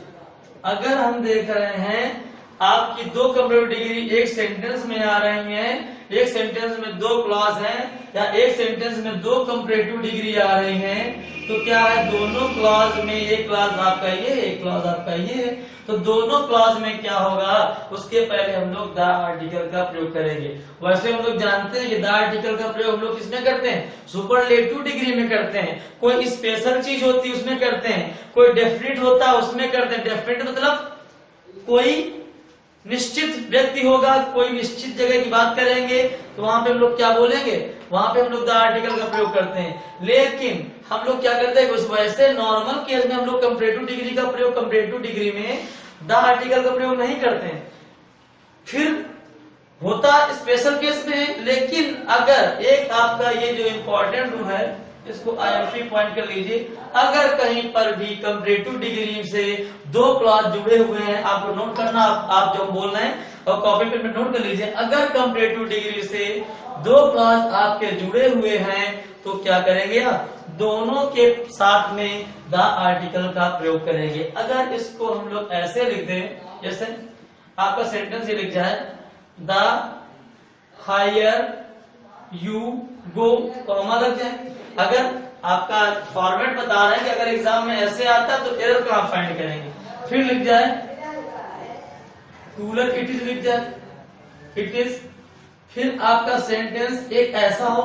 अगर हम देख रहे हैं आपकी दो कंपैरेटिव डिग्री एक सेंटेंस में आ रही हैं, एक सेंटेंस में दो क्लॉज हैं या एक सेंटेंस में दो कंपैरेटिव डिग्री आ रही हैं, तो क्या है, दोनों क्लॉज में एक क्लॉज आपका ये, एक क्लॉज आपका ये, तो दोनों क्लॉज में क्या होगा, उसके पहले हम लोग द आर्टिकल का प्रयोग करेंगे। वैसे हम लोग जानते हैं कि द आर्टिकल का प्रयोग हम लोग किसमें करते हैं, सुपरलेटिव डिग्री में करते हैं। कोई स्पेशल चीज होती है उसमें करते हैं, कोई डेफिनिट होता है उसमें करते हैं। डेफिनिट मतलब कोई निश्चित व्यक्ति होगा, कोई निश्चित जगह की बात करेंगे तो वहां पे हम लोग क्या बोलेंगे, वहां पे हम लोग द आर्टिकल का प्रयोग करते हैं। लेकिन हम लोग क्या करते हैं, उस वैसे नॉर्मल केस में हम लोग कंपैरेटिव डिग्री का प्रयोग, कंपैरेटिव डिग्री में द आर्टिकल का प्रयोग नहीं करते हैं। फिर होता स्पेशल केस में, लेकिन अगर एक आपका ये जो इंपॉर्टेंट रूल है इसको IMP पॉइंट कर लीजिए, अगर कहीं पर भी कंपैरेटिव डिग्री से दो क्लॉज जुड़े हुए हैं, आपको नोट करना, आप जो बोल रहे हैं और कॉपी पेन में नोट कर लीजिए, अगर कंपैरेटिव डिग्री से दो क्लॉज आपके जुड़े हुए हैं तो क्या करेंगे आप, दोनों के साथ में द आर्टिकल का प्रयोग करेंगे। अगर इसको हम लोग ऐसे लिख दें, जैसे आपका सेंटेंस ये लिख जाए, the higher you go, comma लग जाए। अगर आपका फॉर्मेट बता रहा है कि अगर एग्जाम में ऐसे आता है तो एरर को आप फाइंड करेंगे। फिर लिख जाए कूलर इट इज, लिख जाए इट इज। फिर आपका सेंटेंस एक ऐसा हो,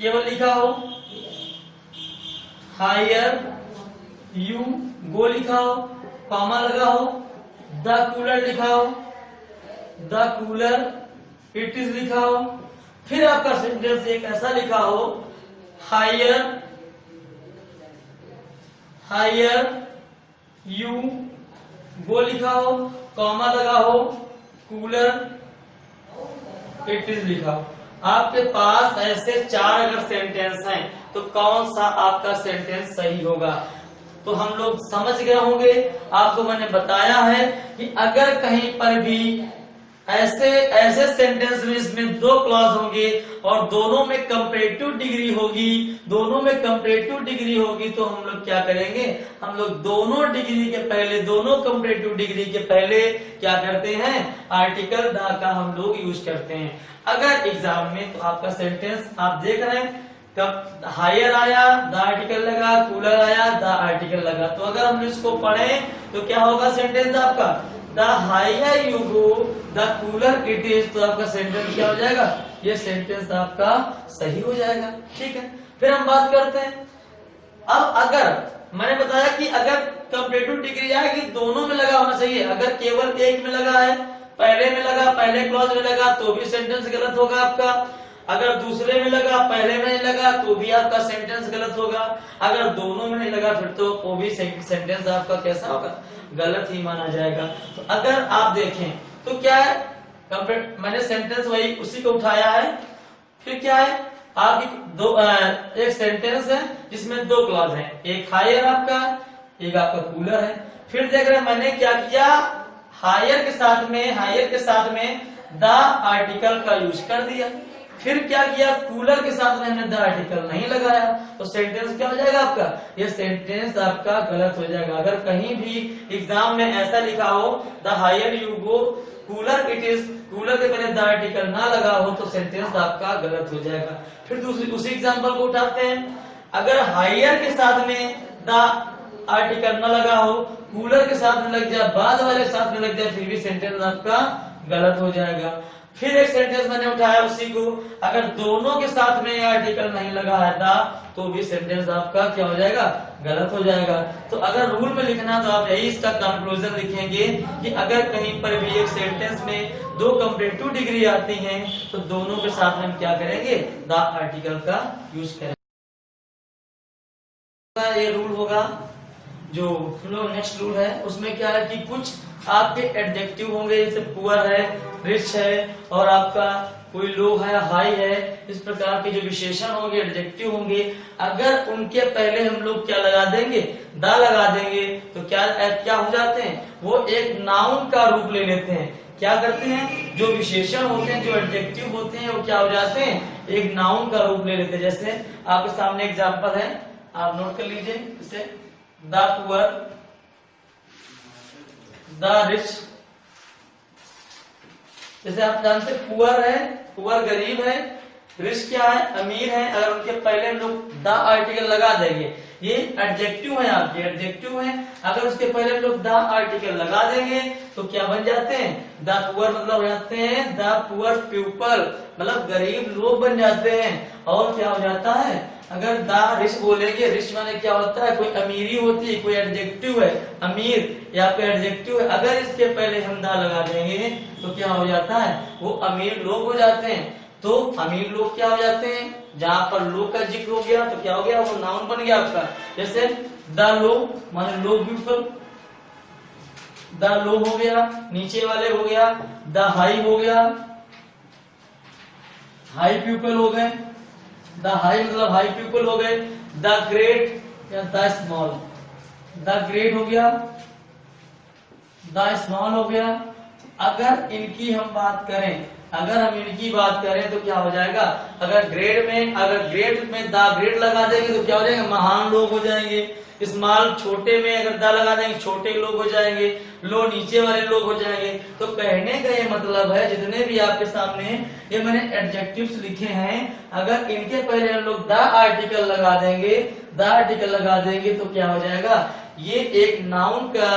केवल लिखा हो हायर यू गो लिखा हो, कॉमा लगा हो, द कूलर लिखा हो, द कूलर इट इज लिखा हो। फिर आपका सेंटेंस एक ऐसा लिखा हो हायर यू गो लिखा हो, कॉमा लगा हो, कूलर इट इज लिखा हो। आपके पास ऐसे चार अगर सेंटेंस हैं तो कौन सा आपका सेंटेंस सही होगा, तो हम लोग समझ गए होंगे। आपको मैंने बताया है कि अगर कहीं पर भी ऐसे ऐसे सेंटेंस में इसमें दो क्लॉज होंगे और दोनों में कंपैरेटिव डिग्री होगी, दोनों में कंपैरेटिव डिग्री होगी, तो हम लोग क्या करेंगे, हम लोग दोनों डिग्री के पहले, दोनों कंपैरेटिव डिग्री के पहले क्या करते हैं, आर्टिकल द का हम लोग यूज करते हैं। अगर एग्जाम में तो आपका सेंटेंस आप देख रहे हैं, कब हायर आया द आर्टिकल लगा, कूलर आया द आर्टिकल लगा, तो अगर हम इसको पढ़े तो क्या होगा सेंटेंस आपका, the higher you go the cooler it is, तो आपका सेंटेंस क्या हो जाएगा, ये सेंटेंस आपका सही हो जाएगा। ठीक है, फिर हम बात करते हैं। अब अगर मैंने बताया कि अगर कंपैरेटिव डिग्री आएगी दोनों में लगा होना चाहिए, अगर केवल एक में लगा है, पहले में लगा, पहले क्लॉज में लगा, तो भी सेंटेंस गलत होगा आपका। अगर दूसरे में लगा, पहले में नहीं लगा, तो भी आपका सेंटेंस गलत होगा। अगर दोनों में नहीं लगा फिर तो वो भी सेंटेंस आपका कैसा होगा, गलत ही माना जाएगा। तो अगर आप देखें तो क्या है, मैंने सेंटेंस वही उसी को उठाया है। फिर क्या है, आप एक सेंटेंस है जिसमें दो क्लॉज हैं, एक हायर आपका, एक आपका कूलर है। फिर देख रहे हैं मैंने क्या किया, हायर के साथ में द आर्टिकल का यूज कर दिया। फिर क्या किया, कूलर के साथ में हमने द आर्टिकल नहीं लगाया, तो सेंटेंस क्या हो जाएगा आपका, ये सेंटेंस आपका गलत हो जाएगा। अगर कहीं भी एग्जाम में ऐसा लिखा हो the higher you go cooler it is, cooler के पहले द आर्टिकल ना लगा हो, तो सेंटेंस आपका गलत हो जाएगा। फिर दूसरी उसी एग्जाम्पल को उठाते हैं, अगर हायर के साथ में द आर्टिकल न लगा हो, कूलर के साथ में लग जाए, बाद वाले के साथ में लग जाए, फिर भी सेंटेंस आपका गलत हो जाएगा। फिर एक सेंटेंस मैंने उठाया उसी को, अगर दोनों के साथ में आर्टिकल नहीं लगा है द, तो भी सेंटेंस आपका क्या हो जाएगा, गलत हो जाएगा। तो अगर रूल में लिखना तो आप यही इसका कंक्लूजन लिखेंगे कि अगर कहीं पर भी एक सेंटेंस में दो कंपैरेटिव डिग्री आती हैं तो दोनों के साथ में हम क्या करेंगे, द आर्टिकल का यूज करेंगे। ये रूल होगा। जो हम लोग नेक्स्ट रूल है उसमें क्या है कि कुछ आपके एडजेक्टिव होंगे, जैसे पुअर है, रिच है, और आपका कोई लो है, हाई है, इस प्रकार के जो विशेषण होंगे, एडजेक्टिव होंगे, अगर उनके पहले हम लोग क्या लगा देंगे, द लगा देंगे, तो क्या हो जाते हैं, वो एक नाउन का रूप ले लेते हैं। क्या करते हैं, जो विशेषण होते हैं, जो एडजेक्टिव होते हैं, वो क्या हो जाते हैं, एक नाउन का रूप ले लेते हैं। जैसे आपके सामने एग्जाम्पल है, आप नोट कर लीजिए, जैसे द पुअर, द रिच। जैसे आप जानते हैं पुअर है, पुअर गरीब है, रिच क्या है, अमीर है, अगर उनके पहले हम लोग द आर्टिकल लगा देंगे, ये एडजेक्टिव है, आपके एडजेक्टिव है, अगर उसके पहले हम लोग द आर्टिकल लगा देंगे तो क्या बन जाते हैं, द पुअर मतलब हो जाते हैं द पुअर पीपल, मतलब गरीब लोग बन जाते हैं। और क्या हो जाता है, अगर द रिच बोलेंगे, रिच माने क्या होता है, कोई अमीरी होती है, कोई एडजेक्टिव है, अमीर या कोई एडजेक्टिव है, अगर इसके पहले हम द लगा देंगे तो क्या हो जाता है, वो अमीर लोग हो जाते हैं। तो अमीर लोग क्या हो जाते हैं, जहां पर लोग का जिक्र हो गया तो क्या हो गया, वो नाउन बन गया आपका। जैसे द लो माने लो ब्यूटीफुल, द लो हो गया, नीचे वाले हो गया, द हाई हो गया, हाई पीपल हो गए, द हाई मतलब हाई पीपल हो गए, द ग्रेट या द स्मॉल, द ग्रेट हो गया, द स्मॉल हो गया। अगर इनकी हम बात करें, अगर हम इनकी बात करें तो क्या हो जाएगा, अगर ग्रेड में द ग्रेड लगा देंगे तो क्या हो जाएगा, महान लोग हो जाएंगे। स्मॉल छोटे में अगर द लगा देंगे छोटे लोग हो जाएंगे, लो नीचे वाले लोग हो जाएंगे। तो कहने का ये मतलब है, जितने भी आपके सामने ये मैंने एडजेक्टिव्स लिखे हैं, अगर इनके पहले हम लोग द आर्टिकल लगा देंगे, द आर्टिकल लगा देंगे तो क्या हो जाएगा, ये एक नाउन का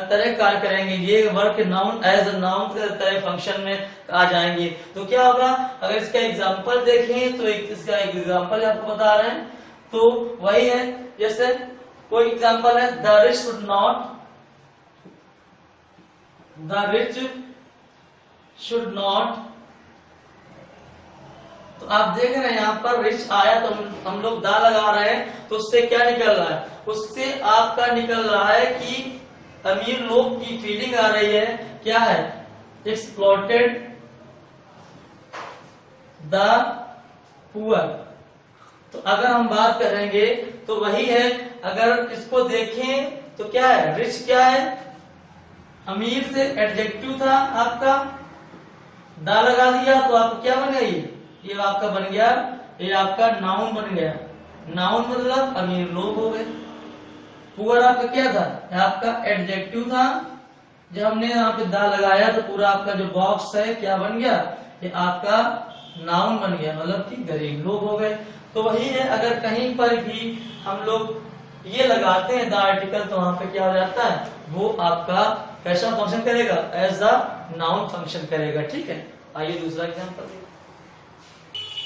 तरह कार्य करेंगे, ये work noun as a noun की तरह फंक्शन में आ जाएंगे। तो क्या होगा, अगर इसका एग्जांपल देखें तो इसका एक एग्जांपल आपको बता रहे हैं, तो वही है, जैसे कोई एग्जांपल है, the rich should not, the rich should not. तो आप देख रहे हैं यहाँ पर रिच आया तो हम लोग द लगा रहे हैं, तो उससे क्या निकल रहा है, उससे आपका निकल रहा है कि अमीर लोग की फीलिंग आ रही है, क्या है, एक्सप्लॉटेड द पुअर। तो अगर हम बात करेंगे तो वही है, अगर इसको देखें तो क्या है, रिच क्या है, अमीर से एडजेक्टिव था आपका, दा लगा दिया तो आपका क्या बन गया, ये आपका बन गया, ये आपका नाउन बन गया। नाउन मतलब अब ये लोग हो गए। पूरा आपका क्या था, आपका एडजेक्टिव था। जब हमने यहाँ पे दा लगाया तो पूरा आपका जो बॉक्स है क्या बन गया, ये आपका नाउन बन गया, मतलब कि गरीब लोग हो गए। तो वही है, अगर कहीं पर भी हम लोग ये लगाते हैं द आर्टिकल तो वहां पे क्या हो जाता है, वो आपका कैसा फंक्शन करेगा, एज अ नाउन फंक्शन करेगा। ठीक है, आइए दूसरा एग्जांपल।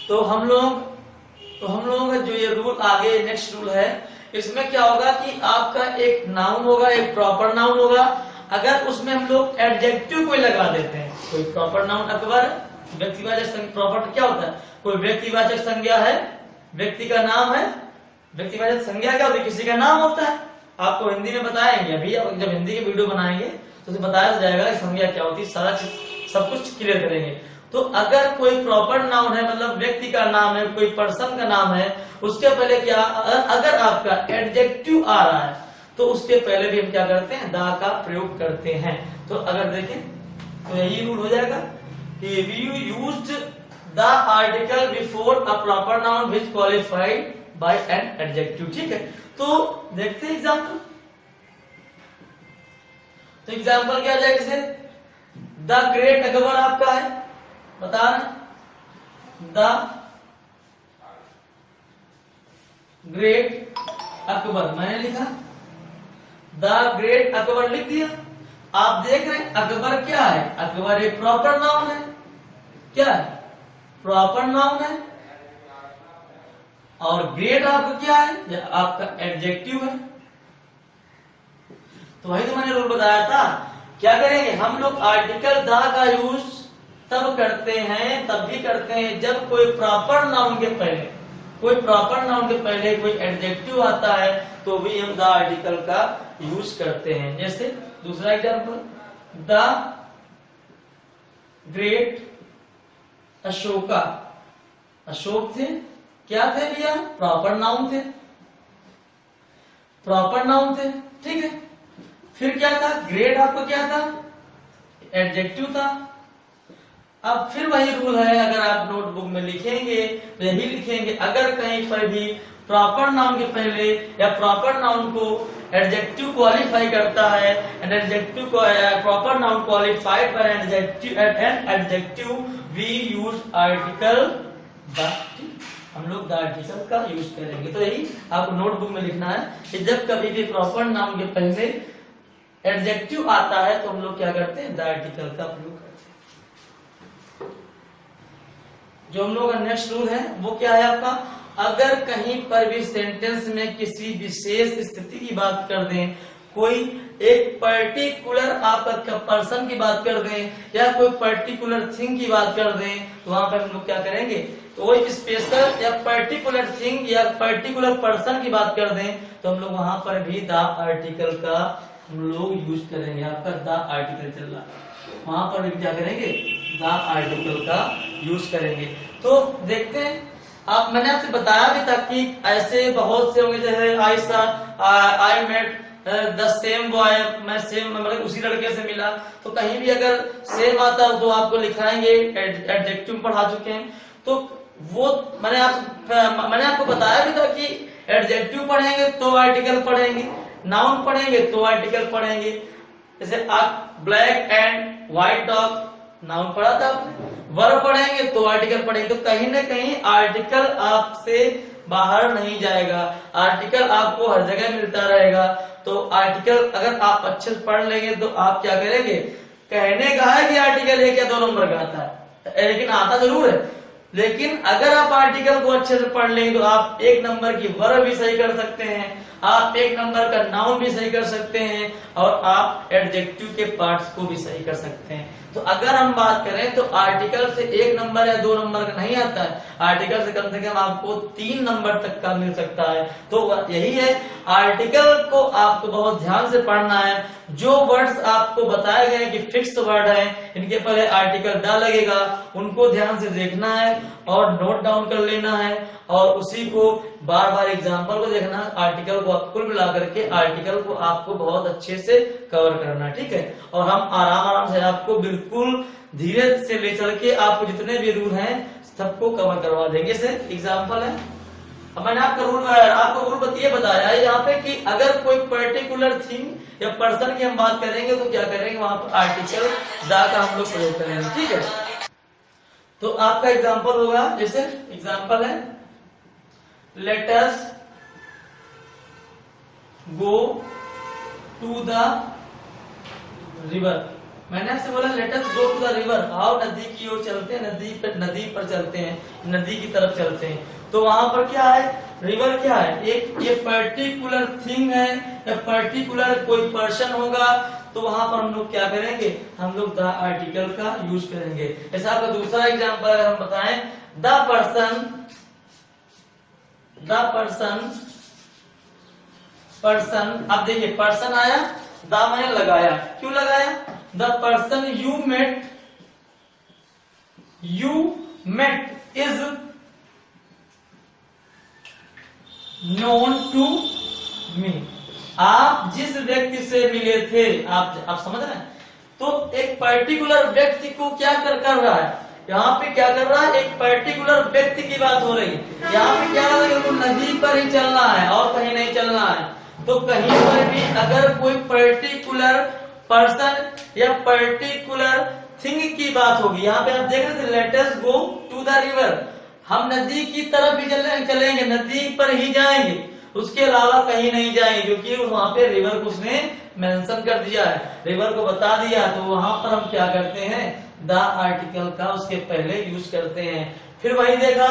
तो हम लोगों का जो ये रूल आगे नेक्स्ट रूल है, इसमें क्या होगा कि आपका एक नाउन होगा, एक प्रॉपर नाउन होगा। अगर उसमें हम लोग एडजेक्टिव कोई लगा देते हैं, कोई प्रॉपर नाउन अकबर व्यक्तिवाचक संज्ञा, प्रॉपर क्या होता है, कोई व्यक्तिवाचक संज्ञा है, व्यक्ति का नाम है। व्यक्तिवाचक संज्ञा क्या होती है, किसी का नाम होता है। आपको हिंदी में बताएंगे, अभी जब हिंदी की वीडियो बनाएंगे तो बताया जाएगा कि संज्ञा क्या होती है, सारा चीज सब कुछ क्लियर करेंगे। तो अगर कोई प्रॉपर नाउन है, मतलब व्यक्ति का नाम है, कोई पर्सन का नाम है, उसके पहले क्या, अगर आपका एडजेक्टिव आ रहा है तो उसके पहले भी हम क्या करते हैं, दा का प्रयोग करते हैं। तो अगर देखें तो यही रूल हो जाएगा कि we used the article before a proper noun which qualified by an adjective. ठीक है, तो देखते हैं एग्जाम्पल। तो एग्जाम्पल क्या जाएगा, जैसे द ग्रेट अकबर आपका है, बता रहे द ग्रेट अकबर, मैंने लिखा द ग्रेट अकबर लिख दिया। आप देख रहे हैं अकबर क्या है, अकबर एक प्रॉपर नाउन है। क्या है, प्रॉपर नाउन है। और ग्रेट आपका क्या है, आपका एडजेक्टिव है। तो वही तो मैंने रूल बताया था। क्या करेंगे हम लोग, आर्टिकल द का यूज तब करते हैं, तब भी करते हैं जब कोई प्रॉपर नाउन के पहले, कोई एडजेक्टिव आता है तो भी हम द आर्टिकल का यूज करते हैं। जैसे दूसरा example, the great Ashoka, Ashok थे, क्या थे भैया, प्रॉपर नाउन थे, प्रॉपर नाउन थे। ठीक है, फिर क्या था, ग्रेट आपको क्या था, एडजेक्टिव था। अब फिर वही रूल है, अगर आप नोटबुक में लिखेंगे तो यही लिखेंगे, अगर कहीं पर भी प्रॉपर नाउन के पहले या प्रॉपर नाउन को एडजेक्टिव क्वालिफाई करता है, एंड एडजेक्टिव को proper noun qualified by an adjective, we use article the, हम लोग द आर्टिकल का यूज करेंगे। तो यही आपको नोटबुक में लिखना है कि जब कभी भी प्रॉपर नाउन के पहले एडजेक्टिव आता है तो हम लोग क्या करते हैं, द आर्टिकल का प्रयोग करते हैं। जो हम लोग का नेक्स्ट रूल है वो क्या है आपका, अगर कहीं पर भी सेंटेंस में किसी विशेष स्थिति की बात कर दें, कोई एक पर्टिकुलर आपका पर्सन की बात कर दें या कोई पर्टिकुलर थिंग की बात कर दें, तो वहां पर हम लोग क्या करेंगे, तो कोई स्पेशल या पर्टिकुलर थिंग या पर्टिकुलर पर्सन की बात कर दें तो हम लोग वहां पर भी द आर्टिकल का हम लोग यूज करेंगे। आपका द आर्टिकल चल रहा है, वहां पर भी क्या करेंगे, द आर्टिकल का यूज करेंगे। तो देखते हैं, आप मैंने आपसे बताया भी था कि ऐसे बहुत से होंगे, जैसे I met the same boy, मैं सेम मतलब उसी लड़के से मिला, तो कहीं भी अगर सेम आता तो आपको लिखाएंगे, एडजेक्टिव पढ़ा चुके हैं। तो वो मैंने आपको बताया भी था कि एडजेक्टिव पढ़ेंगे तो आर्टिकल पढ़ेंगे, नाउन पढ़ेंगे तो आर्टिकल पढ़ेंगे। जैसे आप black and white dog, noun पढ़ा था आपने, वर्ब पढ़ेंगे तो आर्टिकल पढ़ेंगे। तो कहीं ना कहीं आर्टिकल आपसे बाहर नहीं जाएगा, आर्टिकल आपको हर जगह मिलता रहेगा। तो आर्टिकल अगर आप अच्छे से पढ़ लेंगे तो आप क्या करेंगे, कहने का है कि आर्टिकल 1 या 2 नंबर का आता है, लेकिन आता जरूर है। लेकिन अगर आप आर्टिकल को अच्छे से पढ़ लेंगे तो आप 1 नंबर की वर्ब भी सही कर सकते हैं, आप 1 नंबर का नाउन भी सही कर सकते हैं, और आप एडजेक्टिव के पार्ट्स को भी सही कर सकते हैं। तो अगर हम बात करें तो आर्टिकल से 1 नंबर या 2 नंबर का नहीं आता है, आर्टिकल से कम आपको 3 नंबर तक का मिल सकता है। तो यही है, आर्टिकल को आपको बहुत ध्यान से पढ़ना है। जो वर्ड्स आपको बताए गए कि फिक्स वर्ड है, इनके पहले आर्टिकल द लगेगा, उनको ध्यान से देखना है और नोट डाउन कर लेना है और उसी को बार बार एग्जाम्पल को देखना, आर्टिकल को कुल मिला करके आर्टिकल को आपको बहुत अच्छे से कवर करना, ठीक है। और हम आराम से आपको बिल्कुल धीरे से ले चल के आपको जितने भी रूल हैं सबको कवर करवा देंगे। से एग्जाम्पल है, अब मैंने आपको रूल ये बताया है यहाँ पे कि अगर कोई पर्टिकुलर थिंग या पर्सन की हम बात करेंगे तो क्या करेंगे, वहां पर आर्टिकल दा का हम लोग प्रयोग करेंगे, ठीक है। तो आपका एग्जाम्पल होगा, जैसे एग्जाम्पल है let us go to the river. मैंने आपसे बोला let us go to the river, आओ नदी की ओर चलते हैं, नदी पर चलते हैं, नदी की तरफ चलते हैं। तो वहां पर क्या है, रिवर क्या है, एक ये पर्टिकुलर थिंग है या पर्टिकुलर कोई पर्सन होगा, तो वहां पर हम लोग क्या करेंगे, हम लोग द आर्टिकल का यूज करेंगे। ऐसा आपका दूसरा एग्जाम्पल अगर हम बताएं, पर्सन, अब देखिए पर्सन आया, द मैंने लगाया, क्यों लगाया, the person you met is known to me। आप जिस व्यक्ति से मिले थे, आप समझ रहे हैं, तो एक पर्टिकुलर व्यक्ति को क्या कर रहा है, यहाँ पे क्या कर रहा है, एक पर्टिकुलर व्यक्ति की बात हो रही है। यहाँ पे क्या है, तो नदी पर ही चलना है और कहीं नहीं चलना है। तो कहीं पर भी अगर कोई पर्टिकुलर पर्सन या पर्टिकुलर थिंग की बात होगी, यहाँ पे आप देख रहे थे let us go to the river, हम नदी की तरफ ही चलेंगे, नदी पर ही जाएंगे, उसके अलावा कहीं नहीं जाएंगे, क्योंकि वहां पे रिवर को उसने मेंशन कर दिया है, रिवर को बता दिया। तो वहां पर हम क्या करते हैं, द आर्टिकल का उसके पहले यूज करते हैं। फिर वही देखा,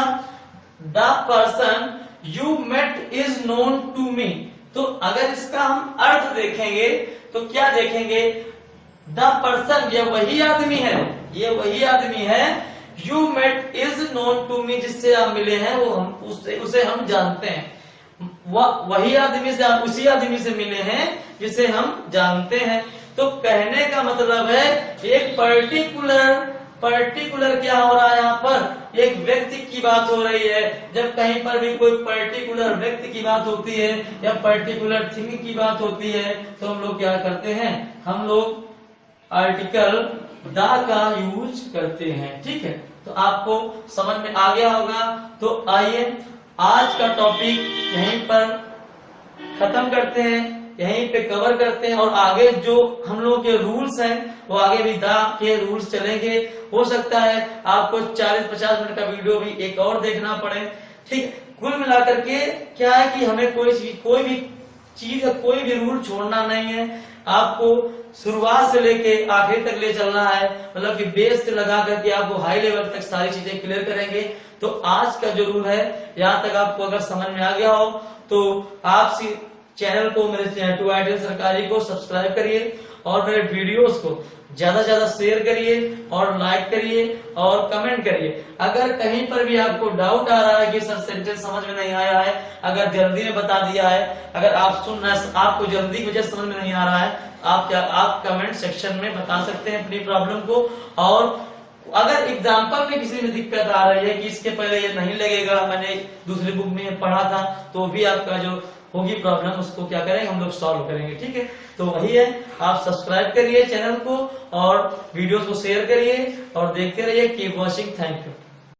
the person you met is known to me. तो अगर इसका हम अर्थ देखेंगे तो क्या देखेंगे, द पर्सन ये वही आदमी है, you met is known to me, जिससे आप मिले हैं वो हम उसे हम जानते हैं, वही आदमी से आप उसी आदमी से मिले हैं जिसे हम जानते हैं। तो कहने का मतलब है एक पर्टिकुलर क्या हो रहा है, यहाँ पर एक व्यक्ति की बात हो रही है। जब कहीं पर भी कोई पर्टिकुलर व्यक्ति की बात होती है या पर्टिकुलर थिंग की बात होती है तो हम लोग क्या करते हैं, हम लोग आर्टिकल द का यूज करते हैं, ठीक है। तो आपको समझ में आ गया होगा। तो आइए आज का टॉपिक यहीं पर खत्म करते हैं, यहीं पे कवर करते हैं, और आगे जो हम लोग के रूल्स हैं वो आगे भी द के रूल्स चलेंगे। हो सकता है आपको 40-50 मिनट का वीडियो भी एक और देखना पड़े, ठीक। कुल मिलाकर के क्या है कि हमें कोई भी चीज कोई भी रूल छोड़ना नहीं है, आपको शुरुआत से लेके आखिर तक ले चलना है, मतलब कि बेस से लगा करके आपको हाई लेवल तक सारी चीजें क्लियर करेंगे। तो आज का जो रूल है यहाँ तक आपको अगर समझ में आ गया हो तो आप चैनल को, मेरे टू आइडियल सरकारी को सब्सक्राइब करिए और मेरे वीडियोस को ज्यादा से ज्यादा शेयर करिए और लाइक करिए और कमेंट करिए। अगर कहीं पर भी आपको डाउट आ रहा है कि सर सेंटेंस समझ में नहीं आया है, अगर जल्दी में बता दिया है, अगर आपको जल्दी की वजह समझ में नहीं आ रहा है, आप कमेंट सेक्शन में बता सकते हैं अपनी प्रॉब्लम को। और अगर एग्जाम्पल में किसी में दिक्कत आ रही है कि इसके पहले ये नहीं लगेगा, मैंने दूसरी बुक में पढ़ा था, तो भी आपका जो होगी प्रॉब्लम उसको क्या करेंगे, हम लोग सॉल्व करेंगे, ठीक है। तो वही है, आप सब्सक्राइब करिए चैनल को और वीडियोस को शेयर करिए और देखते रहिए। Keep watching, thank you.